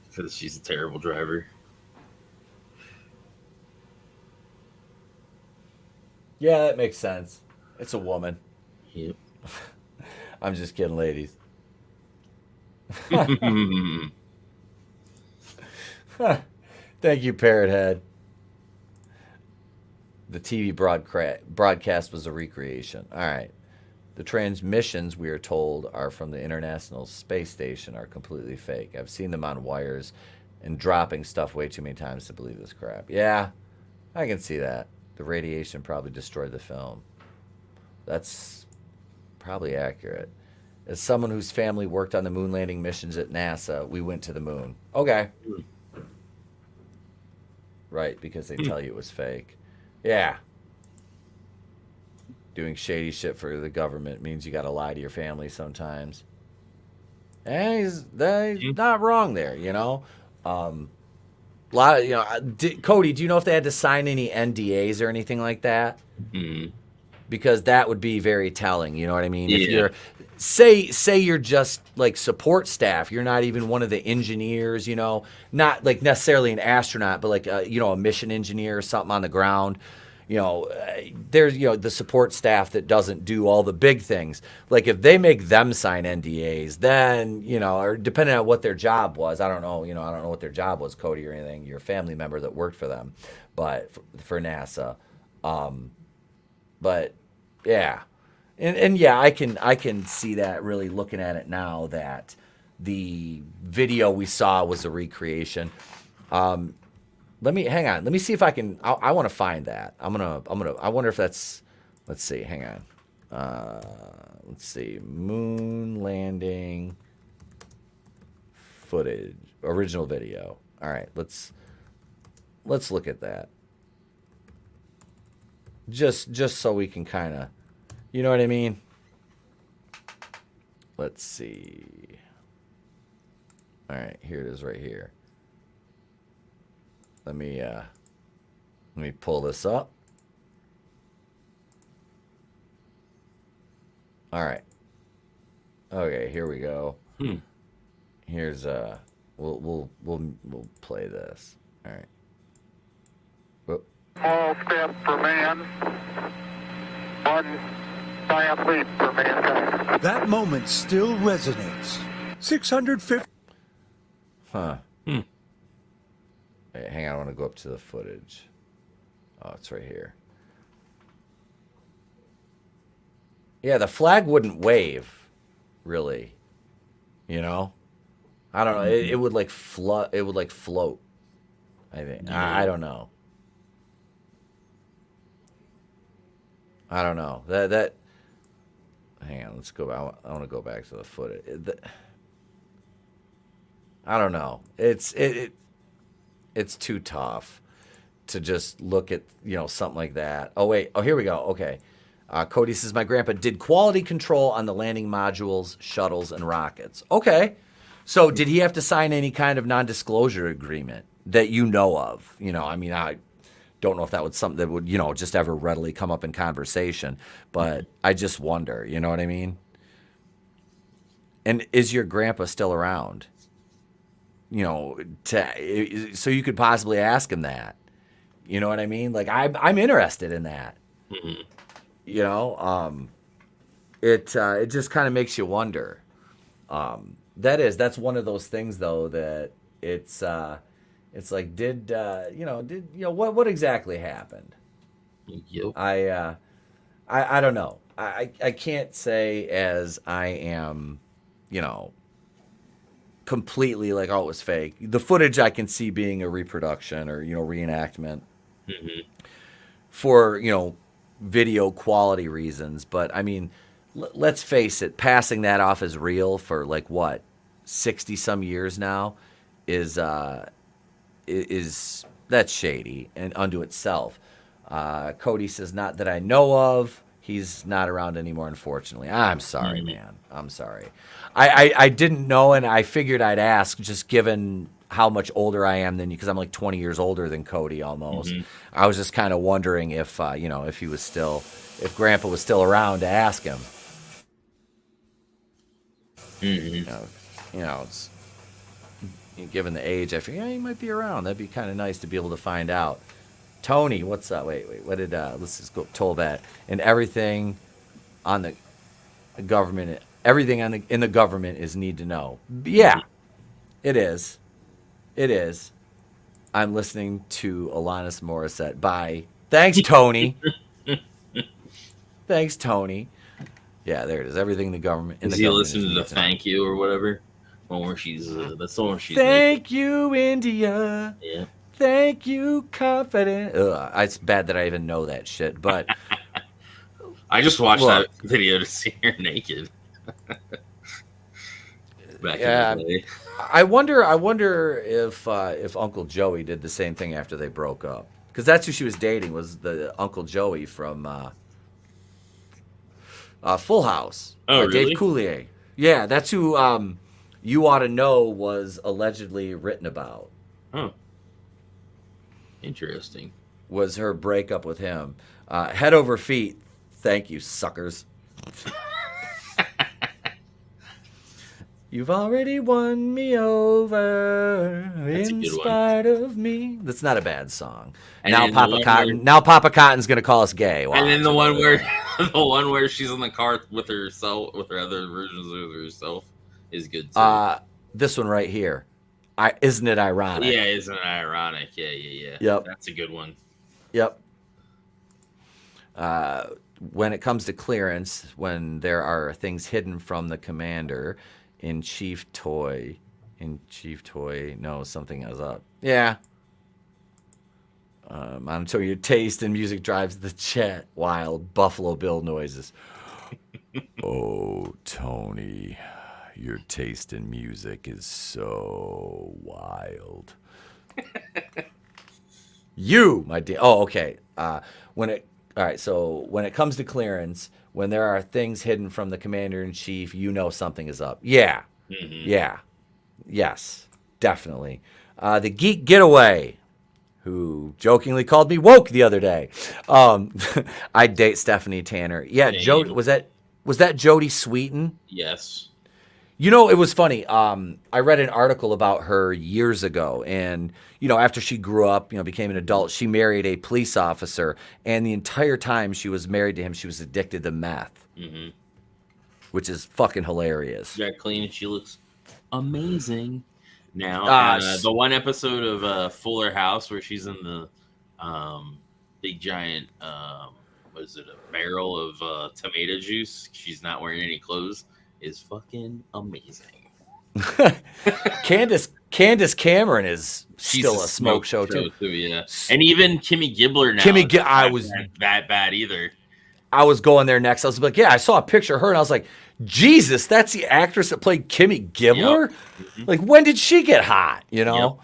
because she's a terrible driver. Yeah, that makes sense. It's a woman. Yep. I'm just kidding, ladies. Thank you, Parrot Head. The TV broadcast was a recreation. All right. The transmissions, we are told, are from the International Space Station are completely fake. I've seen them on wires and dropping stuff way too many times to believe this crap. Yeah, I can see that. The radiation probably destroyed the film. That's probably accurate. As someone whose family worked on the moon landing missions at NASA, we went to the moon. Okay. Right, because they tell you it was fake. Yeah. Doing shady shit for the government means you got to lie to your family sometimes. And he's not wrong there, you know. Cody, do you know if they had to sign any NDAs or anything like that? Mm-hmm. Because that would be very telling. You know what I mean? Yeah. If you're say you're just like support staff, you're not even one of the engineers. You know, not like necessarily an astronaut, but like a mission engineer or something on the ground. You know, there's the support staff that doesn't do all the big things. Like if they make them sign NDAs, then or depending on what their job was, I don't know. I don't know what their job was, Cody, or anything. Your family member that worked for them, but for NASA. But yeah, and yeah, I can see that really looking at it now that the video we saw was a recreation. Let me hang on. Let me see if I can. I want to find that. I wonder if that's. Let's see. Hang on. Let's see. Moon landing footage, original video. All right. Let's look at that. Just so we can kind of, you know what I mean? Let's see. All right, here it is right here. Let me pull this up. All right. Okay, here we go. Here's we'll play this. All right. Whoop. Small step for man, one giant leap for mankind. That moment still resonates. 650. Huh. Hey, hang on, I want to go up to the footage. Oh, it's right here. Yeah, the flag wouldn't wave, really. I don't know. It would like float. It would like float. I think. I don't know. I don't know. That. Hang on. Let's go. I want to go back to the footage. I don't know. It's too tough to just look at something like that. Oh wait. Oh, here we go. Okay. Cody says my grandpa did quality control on the landing modules, shuttles, and rockets. Okay. So did he have to sign any kind of non-disclosure agreement that you know of? I don't know if that was something that would, just ever readily come up in conversation, but I just wonder, you know what I mean? And is your grandpa still around? So you could possibly ask him that. You know what I mean? Like I'm interested in that. Mm-hmm. It just kind of makes you wonder. That's one of those things though that it's like what exactly happened? Yep. I don't know. I can't say as I am, completely like, oh, it was fake. The footage I can see being a reproduction or, reenactment for, video quality reasons. But I mean, let's face it, passing that off as real for like what, 60 some years now is that's shady and unto itself. Cody says, not that I know of. He's not around anymore, unfortunately. I'm sorry, man. I'm sorry. I didn't know, and I figured I'd ask, just given how much older I am than you, because I'm like 20 years older than Cody almost. I was just kind of wondering if, if he was still, if Grandpa was still around to ask him. It's, given the age, I figure, he might be around. That'd be kind of nice to be able to find out. Tony, what's up? Wait, what did, let's just go, Tolbat. And everything on the government, everything in the government is need to know. Yeah, it is. It is. I'm listening to Alanis Morissette. Bye. Thanks, Tony. Thanks, Tony. Yeah, there it is. Everything in the government. Is he listening to the Thank You or whatever? One where she's that's the one she's. Thank you, India. Yeah. Thank you, confident. It's bad that I even know that shit, but I just watched that video to see her naked. Back in the day. I wonder if Uncle Joey did the same thing after they broke up, because that's who she was dating, was the Uncle Joey from Full House. Oh, really? Dave Coulier. Yeah, that's who You Ought to Know was allegedly written about. Oh, interesting. Was her breakup with him. Head over feet. Thank you, suckers. You've already won me over in spite of me. That's not a bad song. And now Papa Cotton's gonna call us gay. And then the one where she's in the car with herself, with her other versions of herself, is good too. This one right here. Isn't it ironic? Yeah, isn't it ironic? Yeah. Yep. That's a good one. Yep. When it comes to clearance, when there are things hidden from the commander, in Chief Toy knows something is up. Yeah. Monitor your taste in music drives the chat. Wild Buffalo Bill noises. Oh, Tony, your taste in music is so wild. You, my dear. Oh, okay. All right, so when it comes to clearance, when there are things hidden from the commander-in-chief, you know something is up. Yeah. Yeah. Yes, definitely. The Geek Getaway, who jokingly called me woke the other day. I'd date Stephanie Tanner. Yeah, Jody, was that Jodie Sweetin? Yes. You know, it was funny. I read an article about her years ago, and after she grew up, became an adult, she married a police officer, and the entire time she was married to him, she was addicted to meth, which is fucking hilarious. She got clean, and she looks amazing now. The one episode of Fuller House where she's in the big giant, a barrel of tomato juice. She's not wearing any clothes. Is fucking amazing. Candace Cameron is still a smoke show too. Yeah. And even Kimmy Gibbler now. I was that bad either. I was going there next. I was like, yeah, I saw a picture of her and I was like, Jesus, that's the actress that played Kimmy Gibbler? Yep. Like, when did she get hot? Yep.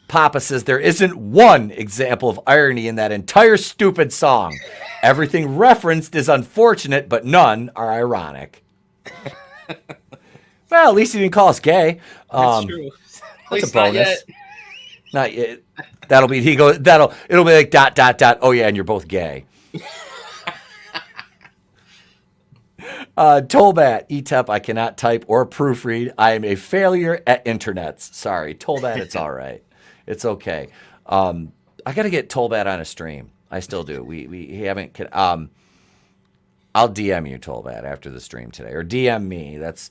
Papa says there isn't one example of irony in that entire stupid song. Everything referenced is unfortunate, but none are ironic. Well, at least he didn't call us gay. That's true. That's a bonus. Not yet. It'll be like ... Oh yeah, and you're both gay. Tolbat, Etep, I cannot type or proofread. I am a failure at internets. Sorry, Tolbat, it's all right. It's okay. I got to get Tolbat on a stream. I still do. We haven't. I'll DM you, Tolbat, after the stream today, or DM me. That's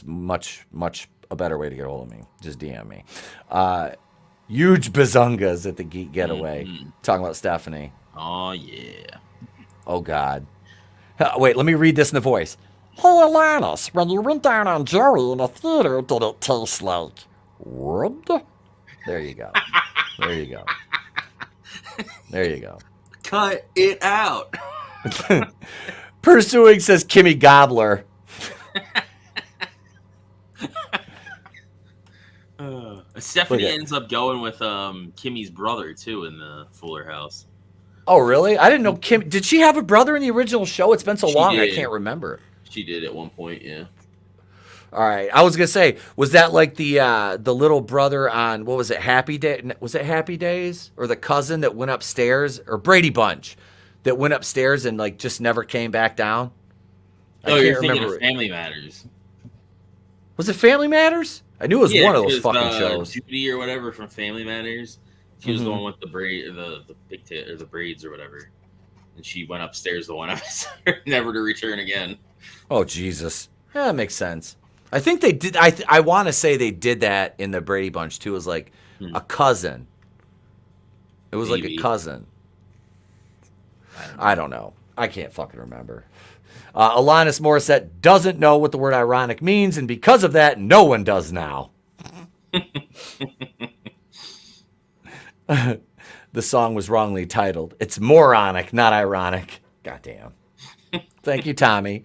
much a better way to get a hold of me. Just DM me. Huge bazungas at the Geek Getaway. Talking about Stephanie. Oh yeah. Oh God. Wait, let me read this in the voice. Hey, Alanis, when you went down on Jerry in a theater, did it taste like wood? There you go. There you go. There you go. Cut it out. Pursuing says Kimmy Gobbler. Stephanie ends up going with Kimmy's brother too in the Fuller House. Oh, really? I didn't know Kim. Did she have a brother in the original show? It's been so long, I can't remember. She did at one point, yeah. All right. I was gonna say, was that like the little brother on what was it, Happy Day? Was it Happy Days, or the cousin that went upstairs, or Brady Bunch that went upstairs and like just never came back down? Oh, you're thinking of Family Matters. Was it Family Matters? I knew it was one of those fucking shows. Judy or whatever from Family Matters. She was the one with the braid, the pigtail, or the braids or whatever. And she went upstairs the one episode, never to return again. Oh Jesus, yeah, that makes sense. I think they did. I want to say they did that in the Brady Bunch too. It was like a cousin. It was like a cousin. I don't know. I can't fucking remember. Alanis Morissette doesn't know what the word ironic means, and because of that, no one does now. The song was wrongly titled. It's moronic, not ironic. Goddamn. Thank you, Tommy.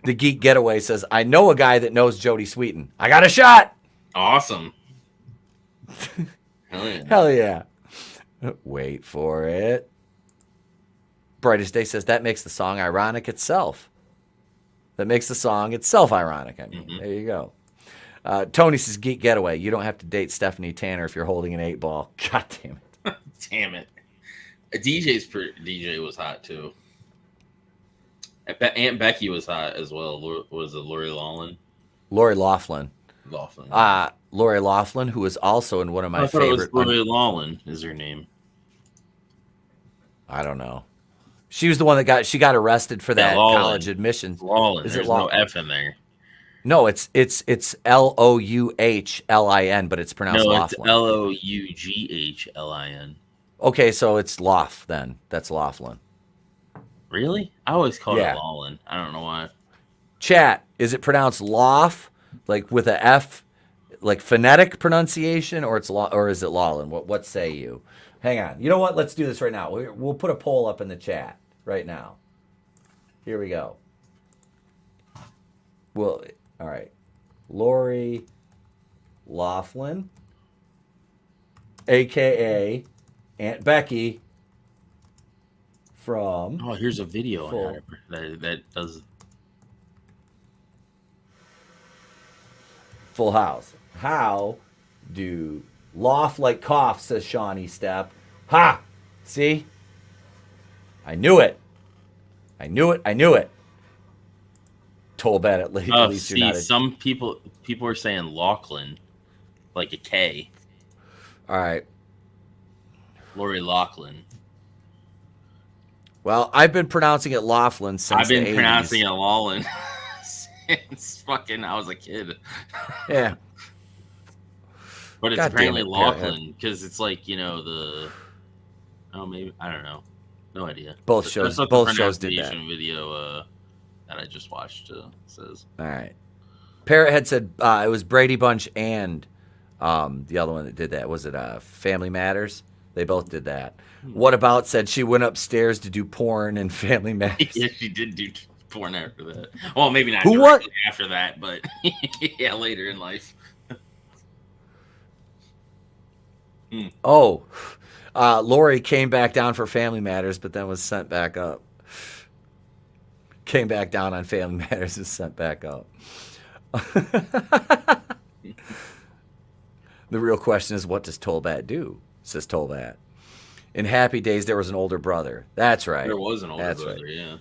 The Geek Getaway says, I know a guy that knows Jodie Sweetin. I got a shot. Awesome. Hell yeah. Hell yeah. Wait for it. Brightest Day says, that makes the song ironic itself. That makes the song itself ironic. I mean, there you go. Tony says, Geek Getaway. You don't have to date Stephanie Tanner if you're holding an 8-ball. God damn it. Damn it. DJ was hot too. Aunt Becky was hot as well. Was it Lori Loughlin? Lori Loughlin. Loughlin. Lori Loughlin, who is also in one of my favorite. It was Lori Loughlin is her name. I don't know. She was the one that got arrested for that college admissions. Loughlin. There's no F in there. No, it's Louhlin, but it's pronounced Loughlin. No, it's Loughlin. Okay, so it's Lough then. That's Loughlin. Really? I always called it Loughlin. I don't know why. Chat, is it pronounced Lough, like with a F, like phonetic pronunciation, or is it Loughlin? What say you? Hang on. You know what? Let's do this right now. We'll put a poll up in the chat right now. Here we go. All right. Lori Loughlin, a.k.a. Aunt Becky from... Oh, here's a video on her that does... Full House. How do... Lough like cough, says Shawnee Step. Ha! See? I knew it. I knew it. Told bad at least you're not some people are saying Loughlin, like a K. All right. Lori Loughlin. Well, I've been pronouncing it Loughlin since I've been the 80s. pronouncing it Loughlin since fucking I was a kid. Yeah. But it's apparently Loughlin because it's like, maybe I don't know. No idea. Both shows did that. Video that I just watched says. All right. Parrothead said it was Brady Bunch and the other one that did that. Was it Family Matters? They both did that. What About said she went upstairs to do porn and Family Matters. Yeah, she did do porn after that. Well, maybe not after that, but yeah, later in life. Oh, Lori came back down for Family Matters, but then was sent back up. Came back down on Family Matters and sent back up. The real question is, what does Tolbat do? Says Tolbat. In Happy Days, there was an older brother. That's right. There was an older brother, right. Yeah.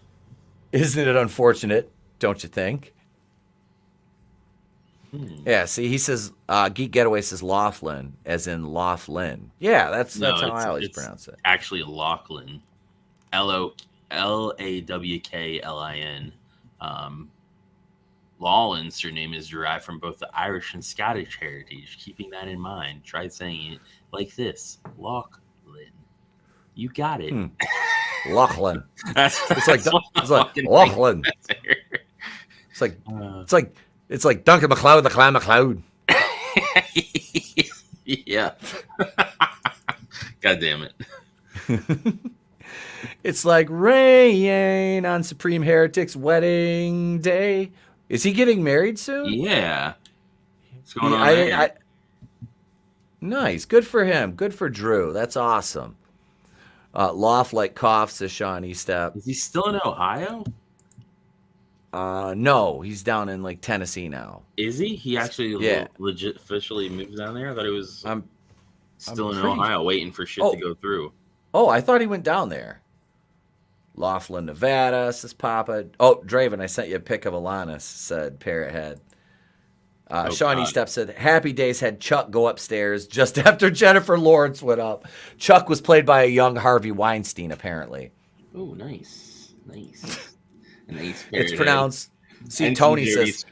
Isn't it unfortunate, don't you think? Yeah, see, he says, Geek Getaway says Loughlin, as in Loughlin. Yeah, that's how I always pronounce it. Actually, Loughlin. Lawklin. Laughlin's surname is derived from both the Irish and Scottish heritage. Keeping that in mind, try saying it like this: Loughlin. You got it. Loughlin. It's like Loughlin. It's like Duncan MacLeod, the Clan MacLeod. Yeah. God damn it. It's like rain on Supreme Heretic's wedding day. Is he getting married soon? Yeah. What's going on there? Nice. Good for him. Good for Drew. That's awesome. Lough like cough, says Shawnee Step. Is he still in Ohio? No, he's down in like Tennessee now. Is he? He actually legit officially moved down there? I thought he was still in Ohio waiting for shit to go through. Oh, I thought he went down there. Laughlin, Nevada, says Papa. Oh, Draven, I sent you a pic of Alanis, said Parrot Head. Shawnee Step said, Happy Days had Chuck go upstairs just after Jennifer Lawrence went up. Chuck was played by a young Harvey Weinstein, apparently. Oh, nice. Nice. It's pronounced. See, Tony says.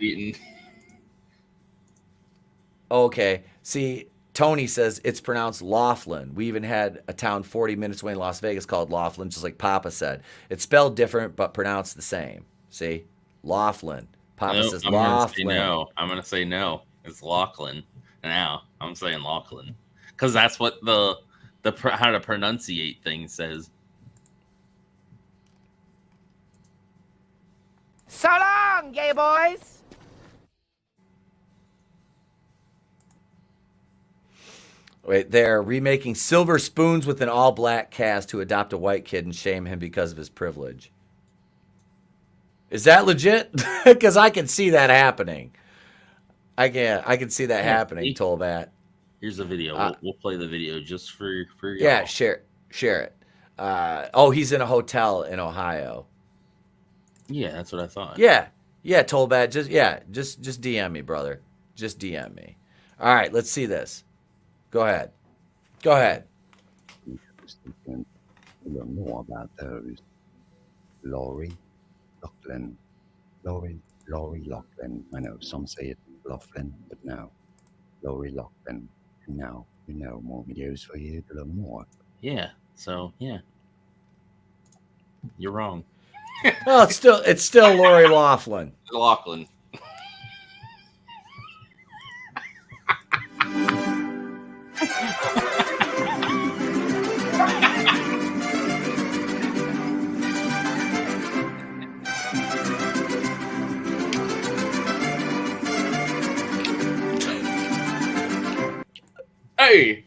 Okay. See, Tony says it's pronounced Laughlin. We even had a town 40 minutes away in Las Vegas called Laughlin, just like Papa said. It's spelled different, but pronounced the same. See? Laughlin. Papa says Laughlin. I'm going to say no. It's Laughlin. Now, I'm saying Laughlin. Because that's what the how to pronunciate things says. So long, gay boys! Wait, they're remaking Silver Spoons with an all-black cast to adopt a white kid and shame him because of his privilege. Is that legit? Because I can see that happening. I can see that happening, Tolbat. Here's the video. We'll play the video just for you. Yeah, share it. He's in a hotel in Ohio. Yeah, that's what I thought. Yeah, Tolbat. Just DM me, brother. Just DM me. All right, let's see this. Go ahead. Learn more about those. Lori Loughlin. Lori Loughlin. I know some say it Loughlin, but no. Lori Loughlin. And now we know more videos for you to learn more. Yeah. So yeah. You're wrong. Well, it's still Lori Loughlin. Loughlin. Hey.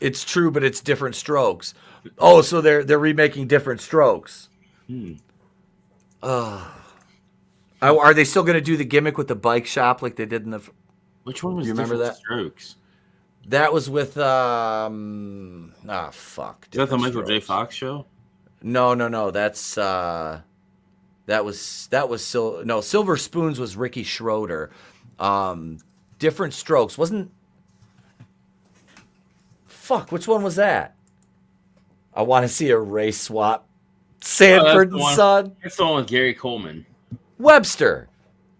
It's true, but it's different strokes. Oh, so they're remaking different strokes. Are they still going to do the gimmick with the bike shop like they did in the? Which one was? You remember that? Strokes. That was with fuck. Is that the Michael J. Fox show? No. That's Silver Spoons was Ricky Schroeder. Different strokes wasn't. Fuck, which one was that? I want to see a race swap. Sanford and Son. That's the one with Gary Coleman. Webster.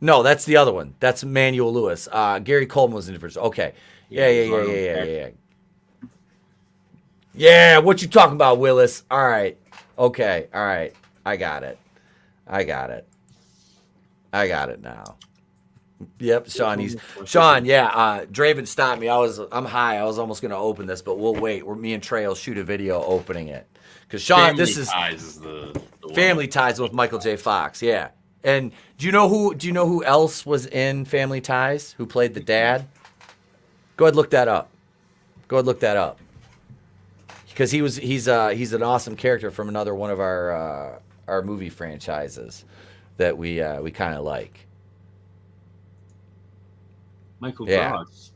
No, that's the other one. That's Emmanuel Lewis. Gary Coleman was in different. Okay. Yeah. Yeah, what you talking about, Willis? All right. Okay. All right. I got it now. Yep, Sean. Yeah. Draven stopped me. I'm high. I was almost going to open this, but we'll wait. Me and Trey will shoot a video opening it because Sean. Family Ties is the Family Ties with Michael J. Fox. Yeah. And do you know who else was in Family Ties? Who played the dad? Go ahead, look that up. Because he's an awesome character from another one of our movie franchises that we kind of like. Michael Gross.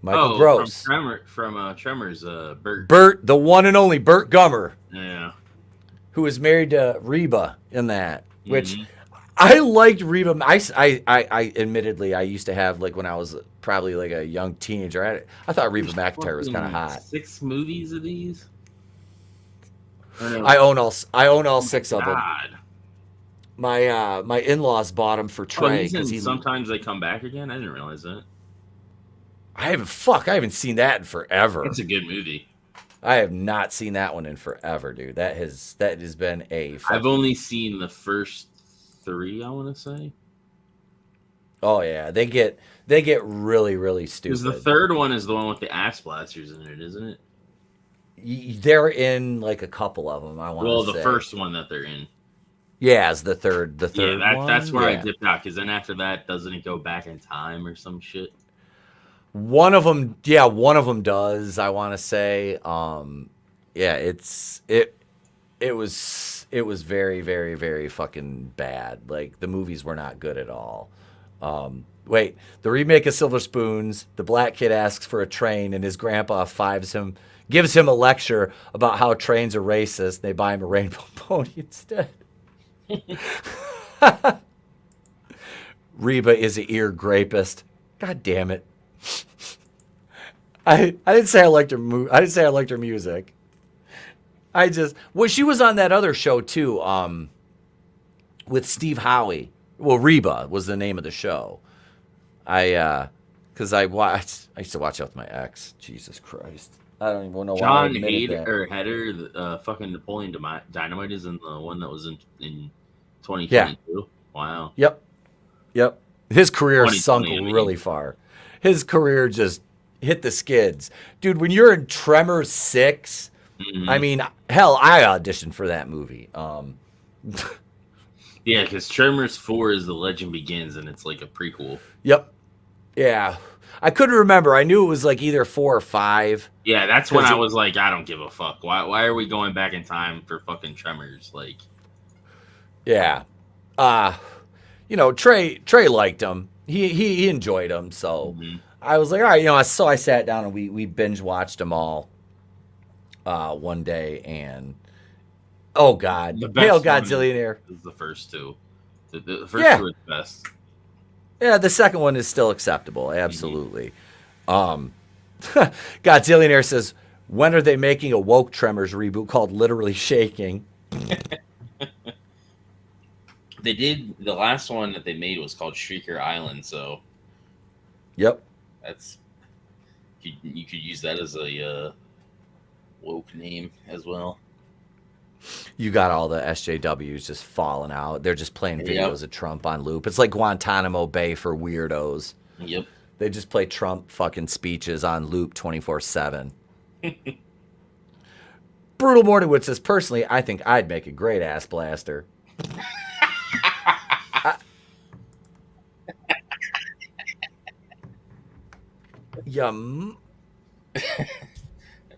Michael Gross. From Tremors, Bert. Bert, the one and only Bert Gummer. Yeah. Who was married to Reba in that, which I liked Reba. I admittedly, I used to have, like, when I was probably like a young teenager, I thought Reba McEntire was kind of hot. 6 movies of these? I own all 6 of them. My in-laws bought them for Trey. Sometimes they come back again? I didn't realize that. I haven't seen that in forever. It's a good movie. I have not seen that one in forever, dude. That has been a. I've only seen the first 3, I want to say. Oh yeah, they get really, really stupid. Because the 3rd one is the one with the axe blasters in it, isn't it? They're in like a couple of them. I want to say. Well, the first one that they're in. Yeah, it's the third. Yeah, that's where I dipped out. Because then after that, doesn't it go back in time or some shit? One of them does. I want to say. it was very, very, very fucking bad. Like, the movies were not good at all. Wait, the remake of Silver Spoons, the black kid asks for a train, and his grandpa gives him a lecture about how trains are racist. They buy him a rainbow pony instead. Reba is an ear grapist. God damn it. I didn't say I liked her. I didn't say I liked her music. She was on that other show too, with Steve Howie. Well, Reba was the name of the show. Because I used to watch it with my ex. Jesus Christ. I don't even know why. John Heder, fucking Napoleon Dynamite is in the one that was in 2022. Yeah. Wow. Yep. His career sunk really far. His career just hit the skids. Dude, when you're in Tremors 6, I mean, hell, I auditioned for that movie. Yeah, because Tremors 4 is The Legend Begins, and it's like a prequel. Yep. Yeah. I couldn't remember. I knew it was like either 4 or 5. Yeah, that's when I was like, I don't give a fuck. Why are we going back in time for fucking Tremors? Like, yeah. Trey liked him. He enjoyed him, so I was like, all right, so I sat down and we binge watched them all one day, and oh god, Hail Godzillionaire is the first two. The first two are the best. Yeah, the second one is still acceptable, absolutely. Godzillionaire says, when are they making a woke Tremors reboot called Literally Shaking? They did. The last one that they made was called Shrieker Island, so yep, that's you could use that as a woke name as well. You got all the SJWs just falling out. They're just playing videos of Trump on loop. It's like Guantanamo Bay for weirdos. Yep. They just play Trump fucking speeches on loop 24/7. Brutal Morningwood says, personally, I think I'd make a great ass blaster. Yum.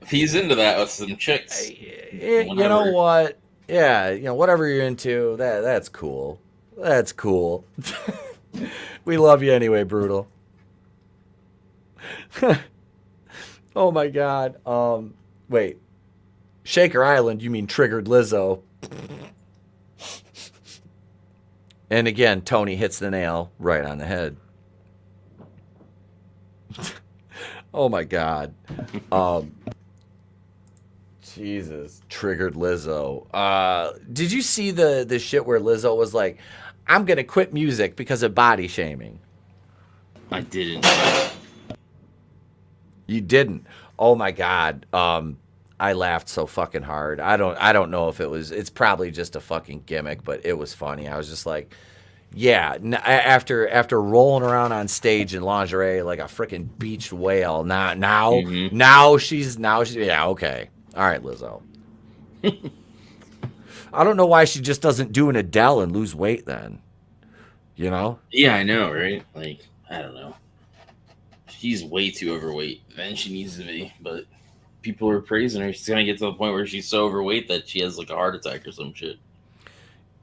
He's into that with some chicks. You know what? Yeah, whatever you're into, that's cool. That's cool. We love you anyway, Brutal. Oh my god. Wait. Shaker Island, you mean Triggered Lizzo. And again, Tony hits the nail right on the head. Oh my god. Jesus. Triggered Lizzo. Did you see the shit where Lizzo was like, I'm gonna quit music because of body shaming? I didn't. You didn't. Oh my god. I laughed so fucking hard. I don't know if it's probably just a fucking gimmick, but it was funny. I was just like, yeah, after rolling around on stage in lingerie like a freaking beached whale. Now she's yeah, okay. All right, Lizzo. I don't know why she just doesn't do an Adele and lose weight then. Yeah, I know, right? Like, I don't know. She's way too overweight than she needs to be, but people are praising her. She's gonna get to the point where she's so overweight that she has like a heart attack or some shit.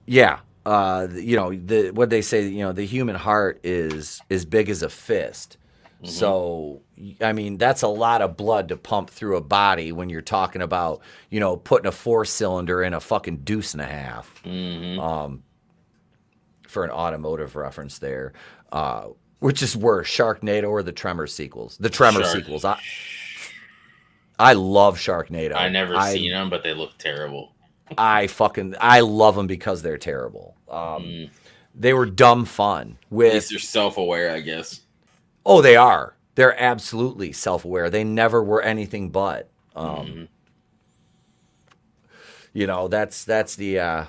Yeah. What they say, the human heart is as big as a fist. Mm-hmm. So, I mean, that's a lot of blood to pump through a body when you're talking about, putting a 4-cylinder in a fucking deuce and a half. Mm-hmm. For an automotive reference there. Which is worse, Sharknado or the Tremors sequels? The Tremors sequels. I love Sharknado. I never seen them, but they look terrible. I love them because they're terrible. They were dumb fun. At least they're self-aware, I guess. Oh, they are. They're absolutely self-aware. They never were anything but. That's the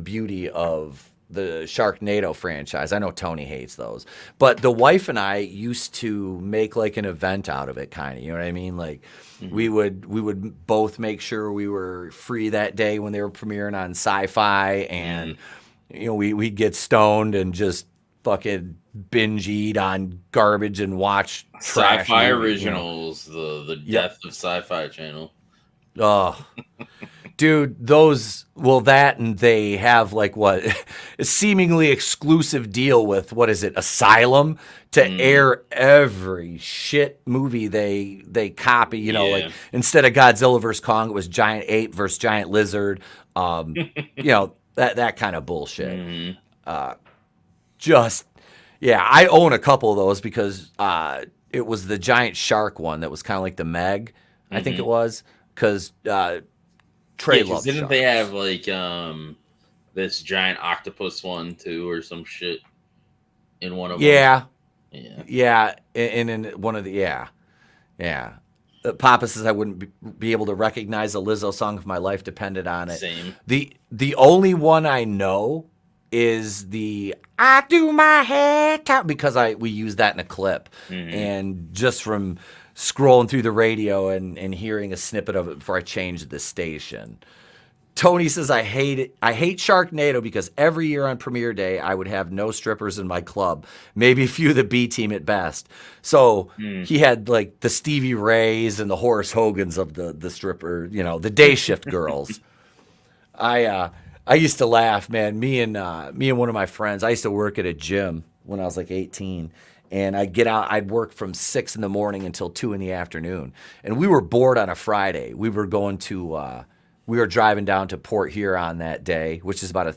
beauty of the Sharknado franchise. I know Tony hates those, but the wife and I used to make like an event out of it, kind of. You know what I mean? Like we would both make sure we were free that day when they were premiering on Sci-Fi, and we'd get stoned and just fucking binge eat on garbage and watch trash Sci-Fi movies, originals. The death of Sci-Fi channel. Oh, dude, that and they have like what a seemingly exclusive deal with, what is it, Asylum, to air every shit movie they copy, you know, like instead of Godzilla vs. Kong, it was giant ape versus giant lizard, you know, that kind of bullshit. I own a couple of those because it was the giant shark one that was kind of like the Meg, I think it was, because Trey loves didn't sharks. they have like this giant octopus one too, or some shit in one of them? Yeah, and in one of the Papa says I wouldn't be able to recognize a Lizzo song if my life depended on it. Same. The only one I know is the I do my hair count, because we use that in a clip, and just from scrolling through the radio and hearing a snippet of it before I changed the station. Tony says, I hate it. I hate Sharknado because every year on premiere day, I would have no strippers in my club. Maybe a few of the B team at best. So he had like the Stevie Rays and the Horace Hogans of the stripper, you know, the day shift girls. I used to laugh, man. Me and one of my friends, I used to work at a gym when I was like 18. And I'd get out, I'd work from 6 in the morning until 2 in the afternoon. And we were bored on a Friday. We were going to, we were driving down to Port Huron that day, which is about a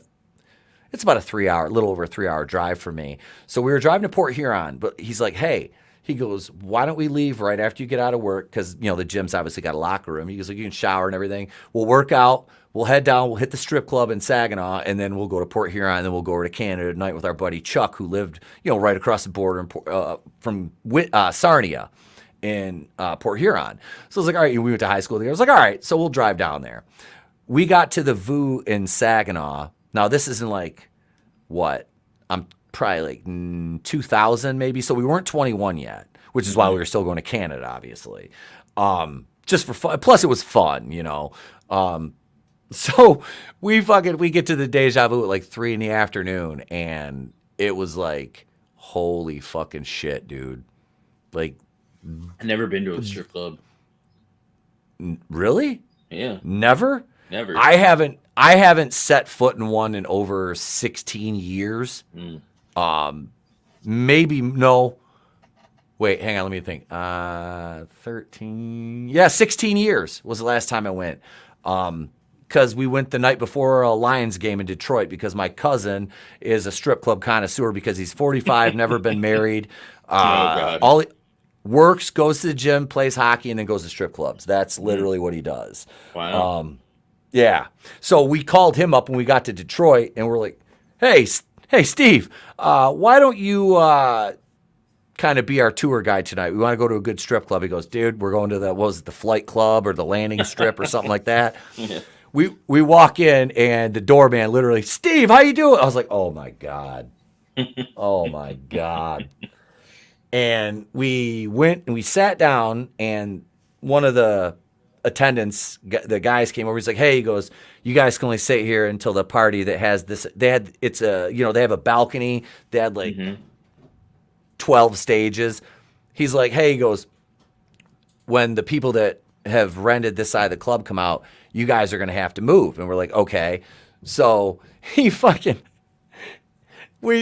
3-hour, little over a 3-hour drive for me. So we were driving to Port Huron, but he's like, hey, he goes, why don't we leave right after you get out of work? Because, you know, the gym's obviously got a locker room. He goes, like, you can shower and everything. We'll work out. We'll head down. We'll hit the strip club in Saginaw, and then we'll go to Port Huron, and then we'll go over to Canada tonight with our buddy Chuck, who lived, you know, right across the border from Sarnia in Port Huron. So I was like, all right, we went to high school together. I was like, all right, so we'll drive down there. We got to the VU in Saginaw. Now, this isn't like, what? I'm probably like 2000 maybe, so we weren't 21 yet, which is why we were still going to Canada, obviously. Just for fun. Plus, it was fun, you know. So we get to the Deja Vu at like 3 in the afternoon, and it was like, holy fucking shit, dude. Like, I've never been to a strip club. Really? Yeah. Never? Never. I haven't set foot in one in over 16 years. Maybe no. Wait, hang on, let me think. 13. Yeah, 16 years was the last time I went. Because we went the night before a Lions game in Detroit, because my cousin is a strip club connoisseur because he's 45, never been married. All he works, goes to the gym, plays hockey, and then goes to strip clubs. That's literally what he does. Wow. Yeah. So we called him up when we got to Detroit, and we're like, hey, Steve, why don't you kind of be our tour guide tonight? We want to go to a good strip club. He goes, dude, we're going to the Flight Club or the Landing Strip or something like that. Yeah. We walk in, and the doorman literally, Steve, how you doing? I was like, oh my God. Oh my God. And we went and we sat down, and one of the attendants, the guys came over. He's like, hey, he goes, you guys can only sit here until the party that has this. They have a balcony. They had like 12 stages. He's like, hey, he goes, when the people that have rented this side of the club come out, you guys are going to have to move. And we're like, okay. So we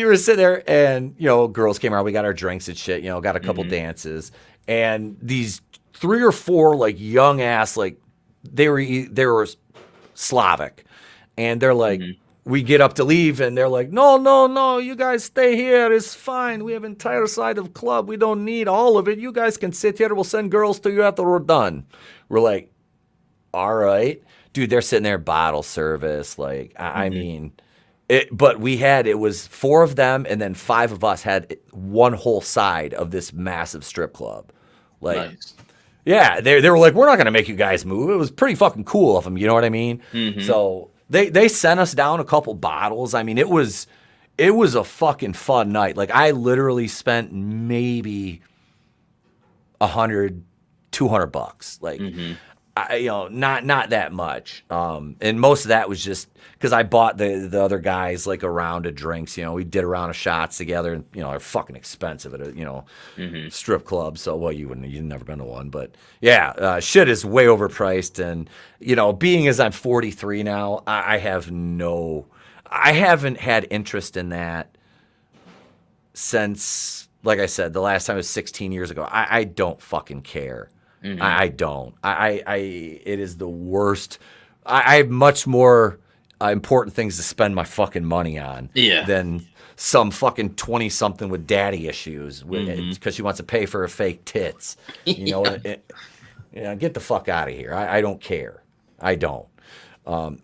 were sitting there, and, you know, girls came around. We got our drinks and shit, you know, got a couple dances. And these 3 or 4, like, young ass, like, they were Slavic. And they're like, we get up to leave, and they're like, no, you guys stay here. It's fine. We have entire side of club. We don't need all of it. You guys can sit here. We'll send girls to you after we're done. We're like, all right. Dude, they're sitting there, bottle service. Like, I mean, but it was 4 of them, and then 5 of us had one whole side of this massive strip club. Like, nice. Yeah, they were like, we're not going to make you guys move. It was pretty fucking cool of them. You know what I mean? So they sent us down a couple bottles. I mean, it was a fucking fun night. Like, I literally spent maybe $100, $200. Like, not that much. And most of that was just because I bought the other guys like a round of drinks. We did a round of shots together, and they're fucking expensive at a strip club. So you've never been to one, but yeah, shit is way overpriced. And being as I'm 43 now, I haven't had interest in that since, like I said, the last time was 16 years ago. I don't fucking care. I don't. It is the worst. I have much more important things to spend my fucking money on than some fucking 20-something with daddy issues because she wants to pay for her fake tits. Get the fuck out of here. I don't care. I don't.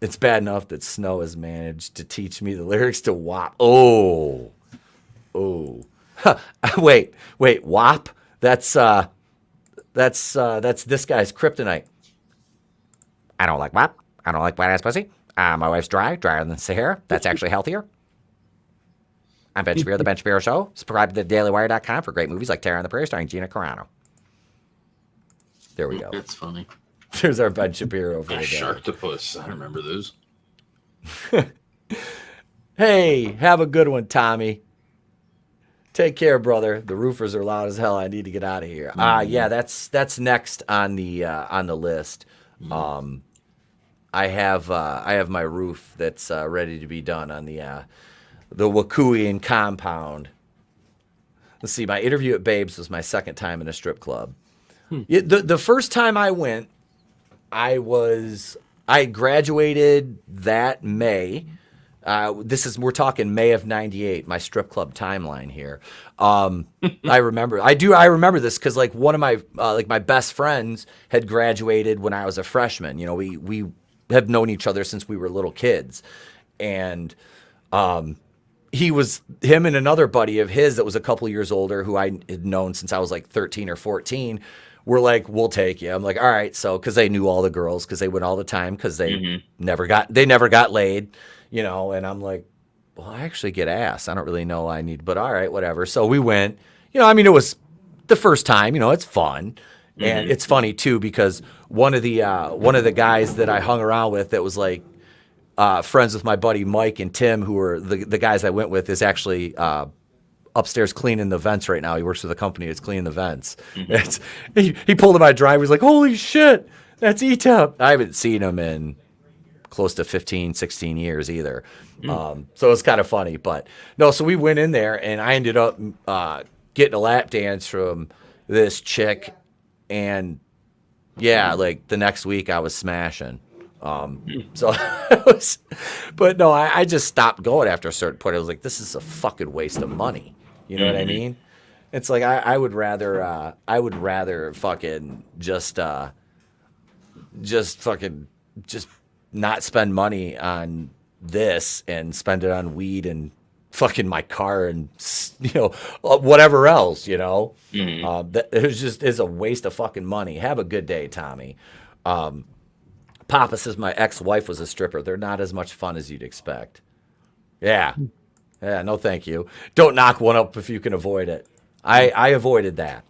It's bad enough that Snow has managed to teach me the lyrics to WAP. Oh. Wait, WAP? That's this guy's kryptonite. I don't like WAP. I don't like wet ass pussy. My wife's drier than Sahara. That's actually healthier. I'm Ben Shapiro, The Ben Shapiro Show. Subscribe to DailyWire.com for great movies like Terror on the Prairie starring Gina Carano. There we go. That's funny. There's our Ben Shapiro over there. Sharktopus. I remember those. Hey, have a good one, Tommy. Take care, brother. The roofers are loud as hell. I need to get out of here. Yeah, that's next on the list. I have my roof that's ready to be done on the Wakuian compound. Let's see. My interview at Babes was my second time in a strip club. The first time I went, I graduated that May. We're talking May of '98. My strip club timeline here. I remember this because like one of my my best friends had graduated when I was a freshman. We have known each other since we were little kids, and him and another buddy of his that was a couple years older who I had known since I was like 13 or 14. Were like, we'll take you. I'm like, all right. So, because they knew all the girls, because they went all the time, because they never got laid, And I'm like, well, I actually get ass. I don't really know I need, but all right, whatever. So we went. It was the first time. It's fun, and it's funny too because one of the guys that I hung around with that was like friends with my buddy Mike and Tim, who were the guys I went with, is actually upstairs cleaning the vents right now. He works for the company that's cleaning the vents. He pulled in my drive. He's like, holy shit, that's Etep. I haven't seen him in close to 15, 16 years either. So it's kind of funny. But no, so we went in there, and I ended up getting a lap dance from this chick. And, yeah, like the next week I was smashing. So but no, I just stopped going after a certain point. I was like, this is a fucking waste of money. You know what I mean? It's like I would rather fucking just not spend money on this and spend it on weed and fucking my car and whatever else. That it just is a waste of fucking money. Have a good day, Tommy. Papa says my ex-wife was a stripper. They're not as much fun as you'd expect. Yeah, no thank you. Don't knock one up if you can avoid it. I avoided that.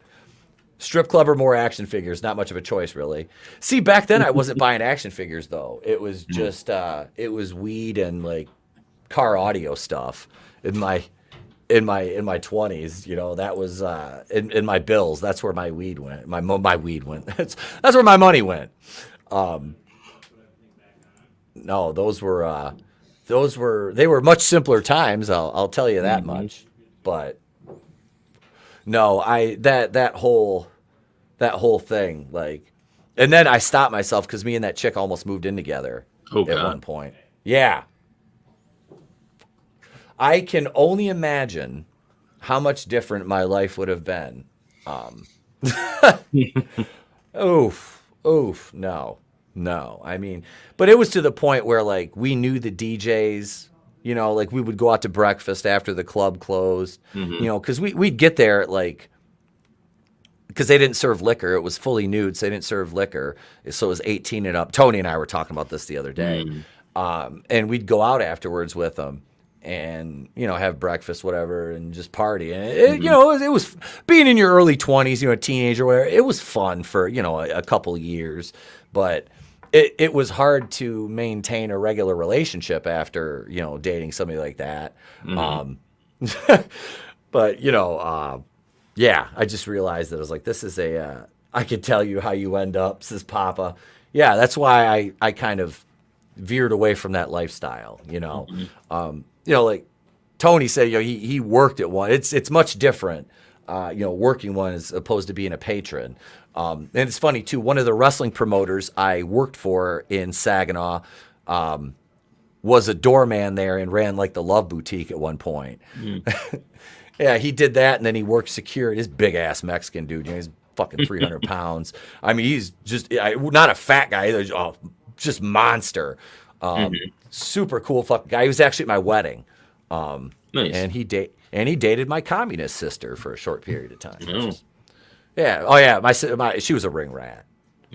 Strip club or more action figures, not much of a choice, really. See, back then I wasn't buying action figures, though. It was just, it was weed and, like, car audio stuff in my 20s. That was, in my bills, that's where my weed went. My weed went. That's where my money went. No, they were much simpler times. I'll tell you that much. But no, that whole thing, like, and then I stopped myself because me and that chick almost moved in together at one point. Yeah, I can only imagine how much different my life would have been. No. I mean, but it was to the point where, like, we knew the DJs, like we would go out to breakfast after the club closed, because we'd get there at like, because they didn't serve liquor. It was fully nude, so they didn't serve liquor. So it was 18 and up. Tony and I were talking about this the other day. And we'd go out afterwards with them and, have breakfast, whatever, and just party. And, it was being in your early 20s, a teenager, whatever. It was fun for, a couple of years. but it was hard to maintain a regular relationship after, you know, dating somebody like that. But, you know, yeah, I just realized that I was like, this is I could tell you how you end up, says Papa. Yeah, that's why I kind of veered away from that lifestyle, you know. You know, like Tony said, you know, he worked at one. It's much different, you know, working one as opposed to being a patron. And it's funny, too, one of the wrestling promoters I worked for in Saginaw was a doorman there and ran, like, the Love Boutique at one point. Yeah, he did that, and then he worked security. This big-ass Mexican dude, you know, he's fucking 300 pounds. I mean, he's just not a fat guy either, just monster. Super cool fucking guy. He was actually at my wedding. Nice. And he dated my communist sister for a short period of time. Yeah. Oh yeah. She was a ring rat.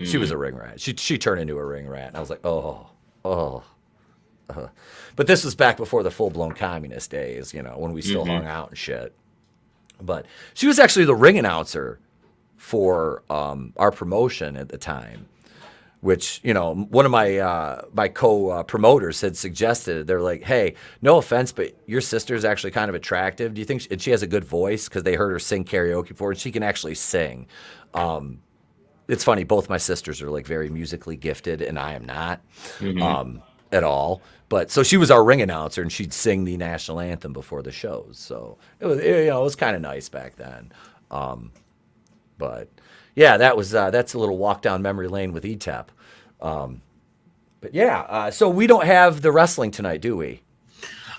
She was a ring rat. She turned into a ring rat, and I was like, But this was back before the full blown communist days, you know, when we still hung out and shit. But she was actually the ring announcer for our promotion at the time, which, you know, one of my co-promoters had suggested. They're like, hey, no offense, but your sister's actually kind of attractive. Do you think and she has a good voice? Because they heard her sing karaoke before, and she can actually sing. It's funny, both my sisters are like very musically gifted, and I am not at all. But so she was our ring announcer, and she'd sing the national anthem before the shows. So it was kind of nice back then. But yeah, that's a little walk down memory lane with Etep. But yeah, so we don't have the wrestling tonight, do we?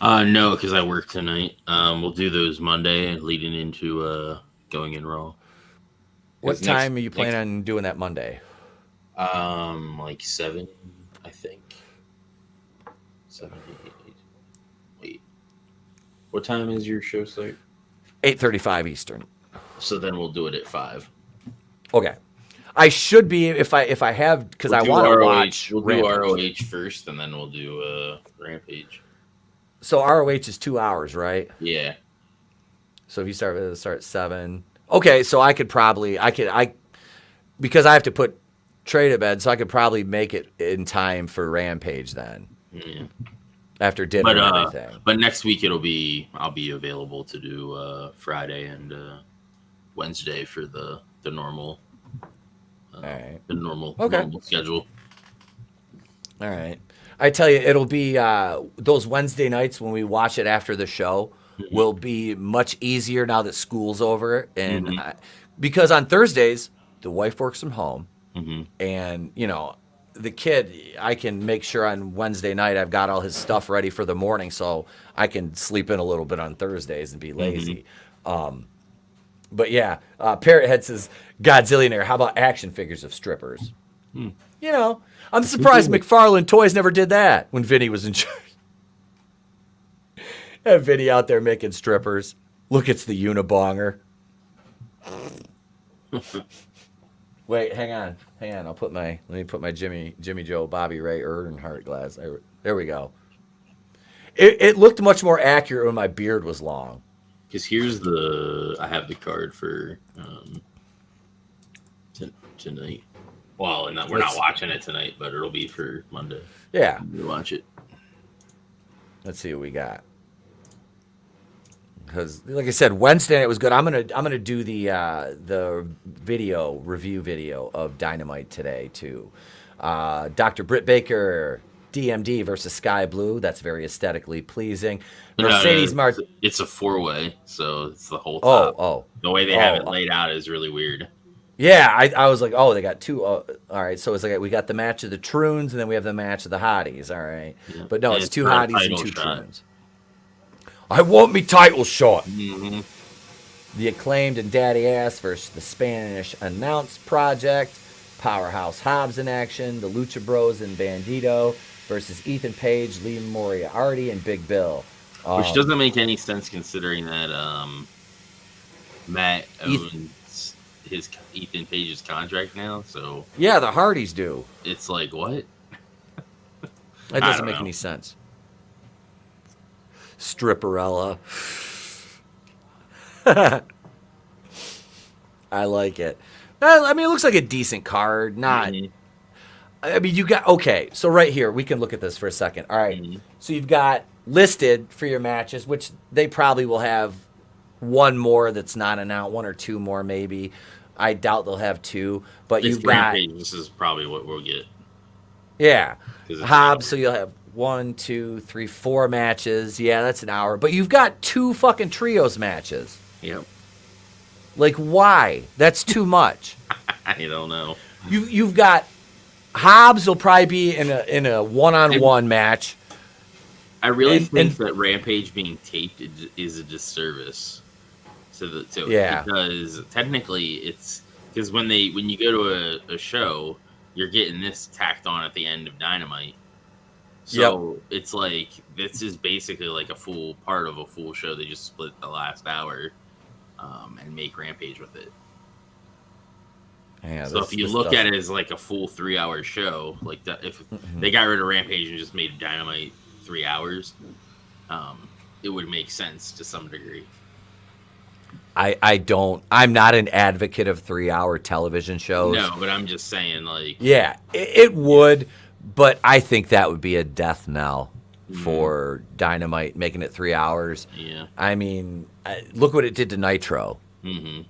No, because I work tonight. We'll do those Monday leading into going in Raw. What time are you planning on doing that Monday? Like 7, I think. 7, 8. Wait. What time is your show start? 8:35 Eastern. So then we'll do it at 5. Okay. I should be if I have because I want to watch. We'll do ROH first, and then we'll do Rampage. So ROH is 2 hours, right? Yeah. So if you start at 7, okay. So I could probably because I have to put Trey to bed, so I could probably make it in time for Rampage then. Yeah. After dinner and everything. But next week I'll be available to do Friday and Wednesday for the normal. All right. The normal schedule. All right. I tell you, it'll be those Wednesday nights when we watch it after the show will be much easier now that school's over. And because on Thursdays, the wife works from home. And, you know, the kid, I can make sure on Wednesday night I've got all his stuff ready for the morning so I can sleep in a little bit on Thursdays and be lazy. But yeah, Parrothead says, Godzillionaire, how about action figures of strippers? You know, I'm surprised McFarlane Toys never did that when Vinny was in charge. Have Vinny out there making strippers. Look, it's the Unibonger. Wait, hang on. Let me put my Jimmy Joe Bobby Ray Earnhardt glass. There we go. It looked much more accurate when my beard was long. Because I have the card for tonight. Well, we're not watching it tonight, but it'll be for Monday. Yeah. We'll watch it. Let's see what we got. Because, like I said, Wednesday night was good. I'm gonna do the review video of Dynamite today too. Dr. Britt Baker, DMD versus Sky Blue. That's very aesthetically pleasing. Mercedes Martinez. It's a 4-way, so it's the whole top. The way they have it laid out is really weird. Yeah, I was like, they got 2. All right, so it's like we got the match of the Troons, and then we have the match of the Hotties. All right, but no, it's 2 Hotties and 2 Troons. I want me title shot. The Acclaimed and Daddy Ass versus the Spanish Announce Project. Powerhouse Hobbs in action. The Lucha Bros and Bandito versus Ethan Page, Lee Moriarty, and Big Bill. Which doesn't make any sense considering that Matt owns Ethan Page's contract now. So yeah, the Hardys do. It's like, what? That doesn't make any sense. Stripperella. I like it. I mean, it looks like a decent card. Not. I mean, you got, okay, so right here, we can look at this for a second. All right, so you've got listed for your matches, which they probably will have one more that's not announced, one or two more maybe. I doubt they'll have two, but you've got... This is probably what we'll get. Yeah. Hobbs, so you'll have 1, 2, 3, 4 matches. Yeah, that's an hour. But you've got 2 fucking trios matches. Yep. Like, why? That's too much. I don't know. You've got Hobbs will probably be in a one-on-one match. I really think that Rampage being taped is a disservice. Because technically it's because when you go to a show, you're getting this tacked on at the end of Dynamite. So it's like this is basically like a full part of a full show. They just split the last hour and make Rampage with it. Yeah, so if you look at it as like a full 3-hour show, like that, if they got rid of Rampage and just made Dynamite 3 hours, it would make sense to some degree. I'm not an advocate of 3-hour television shows. No, but I'm just saying, like... Yeah, it would, but I think that would be a death knell for Dynamite, making it 3 hours. Yeah. I mean, look what it did to Nitro. Mm-hmm.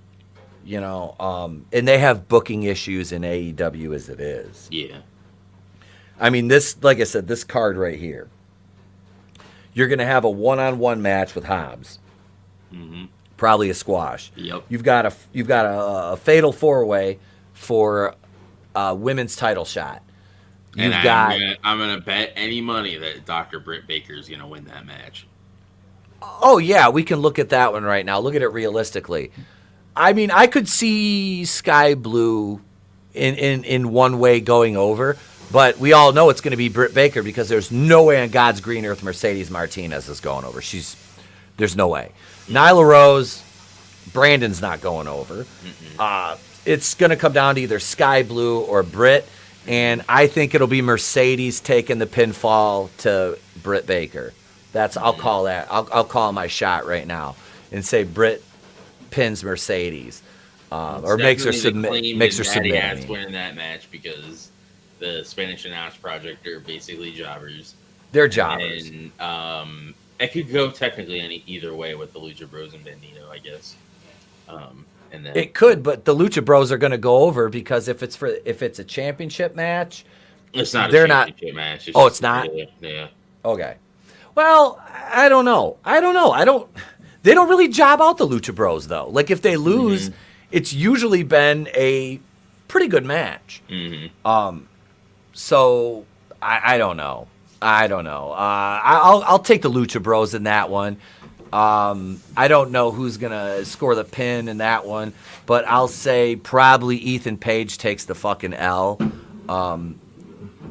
You know, and they have booking issues in AEW as it is. Yeah. I mean, this, like I said, this card right here, you're going to have a one-on-one match with Hobbs. Mm-hmm. Probably a squash. Yep. You've got a fatal 4-way for a women's title shot. I'm gonna bet any money that Dr. Britt Baker is gonna win that match. Oh yeah, we can look at that one right now. Look at it realistically. I mean, I could see Sky Blue in one way going over, but we all know it's going to be Britt Baker because there's no way on God's green earth Mercedes Martinez is going over. There's no way. Nyla Rose, Brandon's not going over. It's going to come down to either Sky Blue or Britt, and I think it'll be Mercedes taking the pinfall to Britt Baker. I'll call that. I'll call my shot right now and say Britt pins Mercedes, or makes her submit. Winning that match because the Spanish Announce Project are basically jobbers. They're jobbers. And it could go technically either way with the Lucha Bros and Bandito, I guess. And then, it could, but the Lucha Bros are going to go over because if it's a championship match, it's not. They're a championship match. It's not. Yeah. Okay. Well, I don't know. They don't really job out the Lucha Bros though. Like if they lose, it's usually been a pretty good match. So I don't know. I'll take the Lucha Bros in that one. I don't know who's gonna score the pin in that one, but I'll say probably Ethan Page takes the fucking L,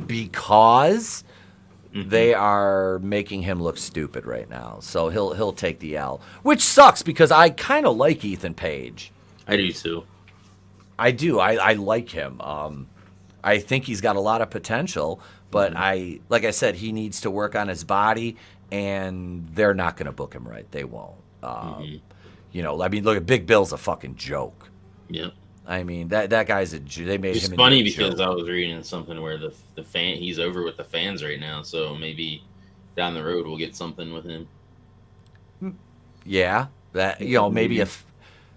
because they are making him look stupid right now. So he'll take the L, which sucks because I kind of like Ethan Page. I do too. I do. I like him. I think he's got a lot of potential, but like I said, he needs to work on his body, and they're not going to book him right. They won't. You know, I mean, look at Big Bill's a fucking joke. Yep. I mean, that guy's they made him. It's funny because I was reading something where he's over with the fans right now, so maybe down the road we'll get something with him. Yeah, maybe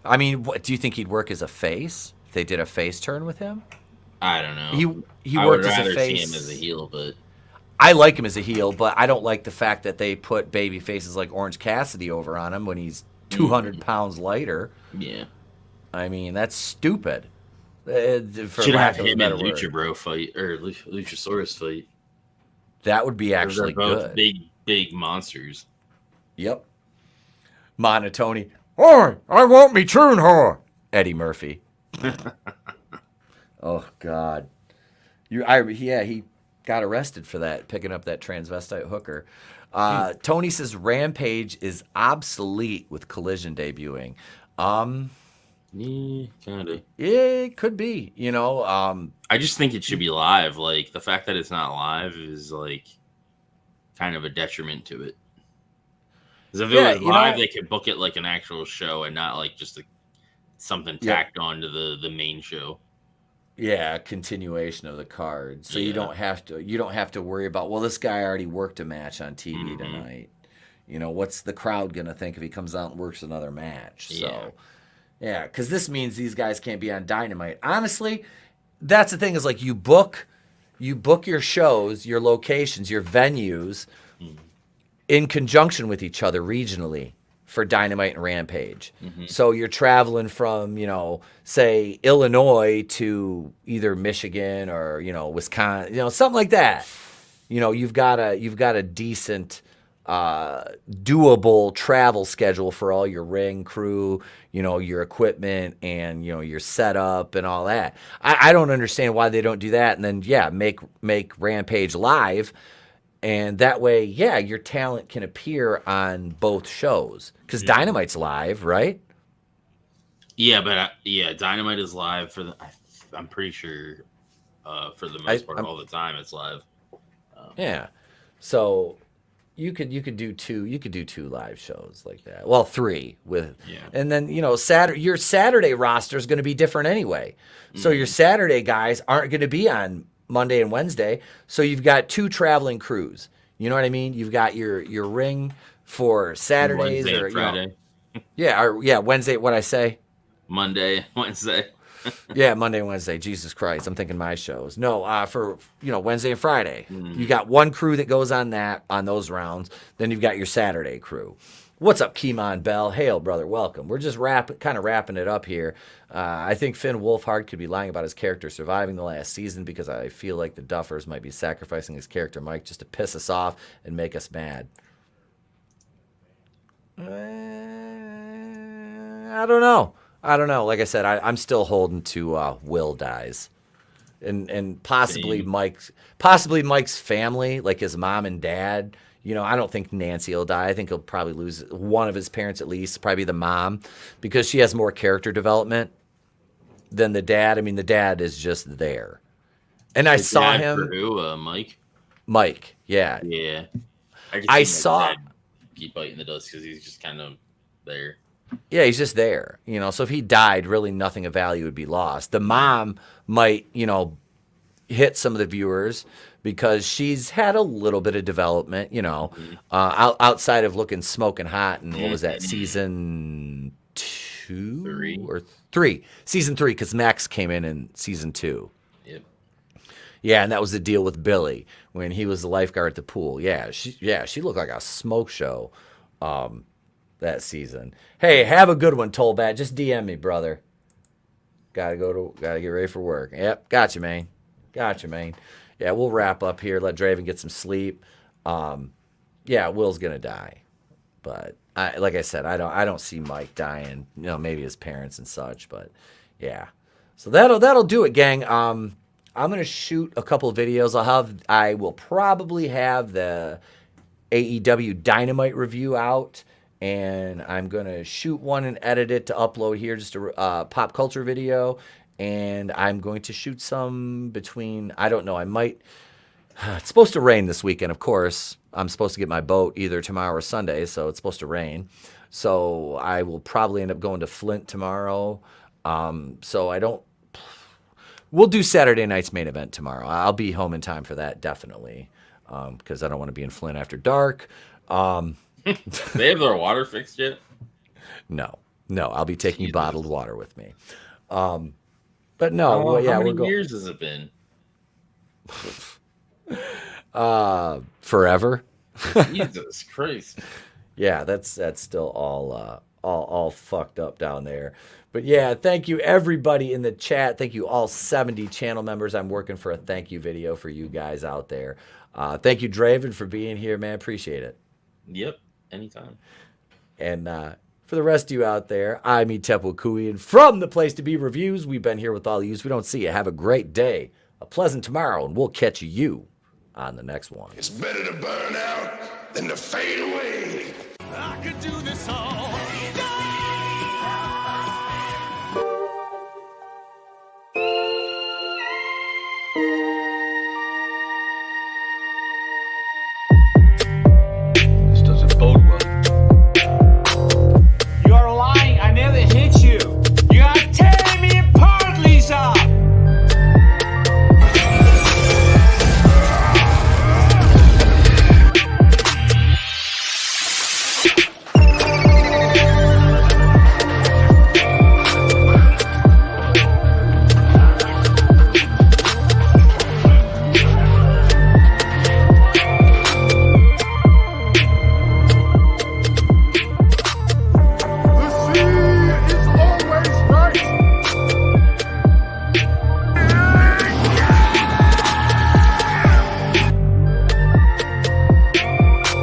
I mean, what do you think he'd work as a face if they did a face turn with him? I don't know. He worked as a face. See him as a heel, but I like him as a heel, but I don't like the fact that they put baby faces like Orange Cassidy over on him when he's 200 pounds lighter. Yeah. I mean, that's stupid. Should have him in Lucha Bro fight or Luchasaurus fight. That would be actually both good. Big monsters. Yep. monoTony. Oi, I want me tune whore. Eddie Murphy. Oh God. He got arrested for that, picking up that transvestite hooker. Tony says Rampage is obsolete with Collision debuting. Yeah, kind of. Yeah, it could be. You know, I just think it should be live. Like the fact that it's not live is like kind of a detriment to it. Because if it was live, they could book it like an actual show and not like just something tacked on to the main show. Yeah, continuation of the card. So you don't have to worry about, well, this guy already worked a match on TV tonight. You know, what's the crowd gonna think if he comes out and works another match? So yeah, because this means these guys can't be on Dynamite. Honestly, that's the thing, is like you book your shows, your locations, your venues in conjunction with each other regionally for Dynamite and Rampage. So you're traveling from, say Illinois to either Michigan or, Wisconsin, something like that. You've got a decent doable travel schedule for all your ring crew, your equipment and, your setup and all that. I don't understand why they don't do that. And then, make Rampage live. And that way, your talent can appear on both shows. Because Dynamite's live, right? Yeah, but Dynamite is live I'm pretty sure for the most part, all the time it's live. So you could do two live shows like that. Well, 3 and then your Saturday roster is going to be different anyway. So your Saturday guys aren't going to be on Monday and Wednesday. So you've got 2 traveling crews. You know what I mean? You've got your ring for Saturdays Wednesday or and Friday. Wednesday. What I say? Monday, Wednesday. Monday and Wednesday. Jesus Christ, I'm thinking my shows. No, for Wednesday and Friday. You got one crew that goes on those rounds. Then you've got your Saturday crew. What's up, Keemon Bell? Hail, brother. Welcome. We're just kind of wrapping it up here. I think Finn Wolfhard could be lying about his character surviving the last season because I feel like the Duffers might be sacrificing his character Mike just to piss us off and make us mad. I don't know. Like I said, I'm still holding to Will dies, and possibly Mike's family, like his mom and dad. I don't think Nancy will die. I think he'll probably lose one of his parents at least, probably the mom, because she has more character development than the dad. I mean, the dad is just there. And I saw him. For who? Mike? Mike, yeah. Yeah. I saw. Keep biting the dust because he's just kind of there. Yeah, he's just there. So if he died, really nothing of value would be lost. The mom might, hit some of the viewers because she's had a little bit of development, outside of looking smoking hot. And what was that, season 2 or 3? Season 3, because Max came in season 2. Yep. Yeah, and that was the deal with Billy when he was the lifeguard at the pool. Yeah, she looked like a smoke show that season. Hey, have a good one, Tolbat. Just DM me, brother. Gotta get ready for work. Yep, gotcha, man. Yeah, we'll wrap up here. Let Draven get some sleep. Will's gonna die, but like I said, I don't see Mike dying. Maybe his parents and such, but yeah. So that'll do it, gang. I'm gonna shoot a couple of videos. I will probably have the AEW Dynamite review out, and I'm gonna shoot one and edit it to upload here, just a pop culture video. And I'm going to shoot some between, I don't know, I might, it's supposed to rain this weekend, of course. I'm supposed to get my boat either tomorrow or Sunday, so it's supposed to rain. So I will probably end up going to Flint tomorrow. We'll do Saturday night's main event tomorrow. I'll be home in time for that, definitely, because I don't want to be in Flint after dark. They have their water fixed yet? No, I'll be taking bottled water with me. But no, how many years has it been? Forever. Jesus Christ. Yeah, that's still all fucked up down there. But yeah, thank you everybody in the chat. Thank you all 70 channel members. I'm working for a thank you video for you guys out there. Thank you, Draven, for being here, man. Appreciate it. Yep, anytime. And for the rest of you out there, I'm Etep Wakuian from The Place to Be Reviews. We've been here with all of you. We don't see you. Have a great day, a pleasant tomorrow, and we'll catch you on the next one. It's better to burn out than to fade away. I could do this all.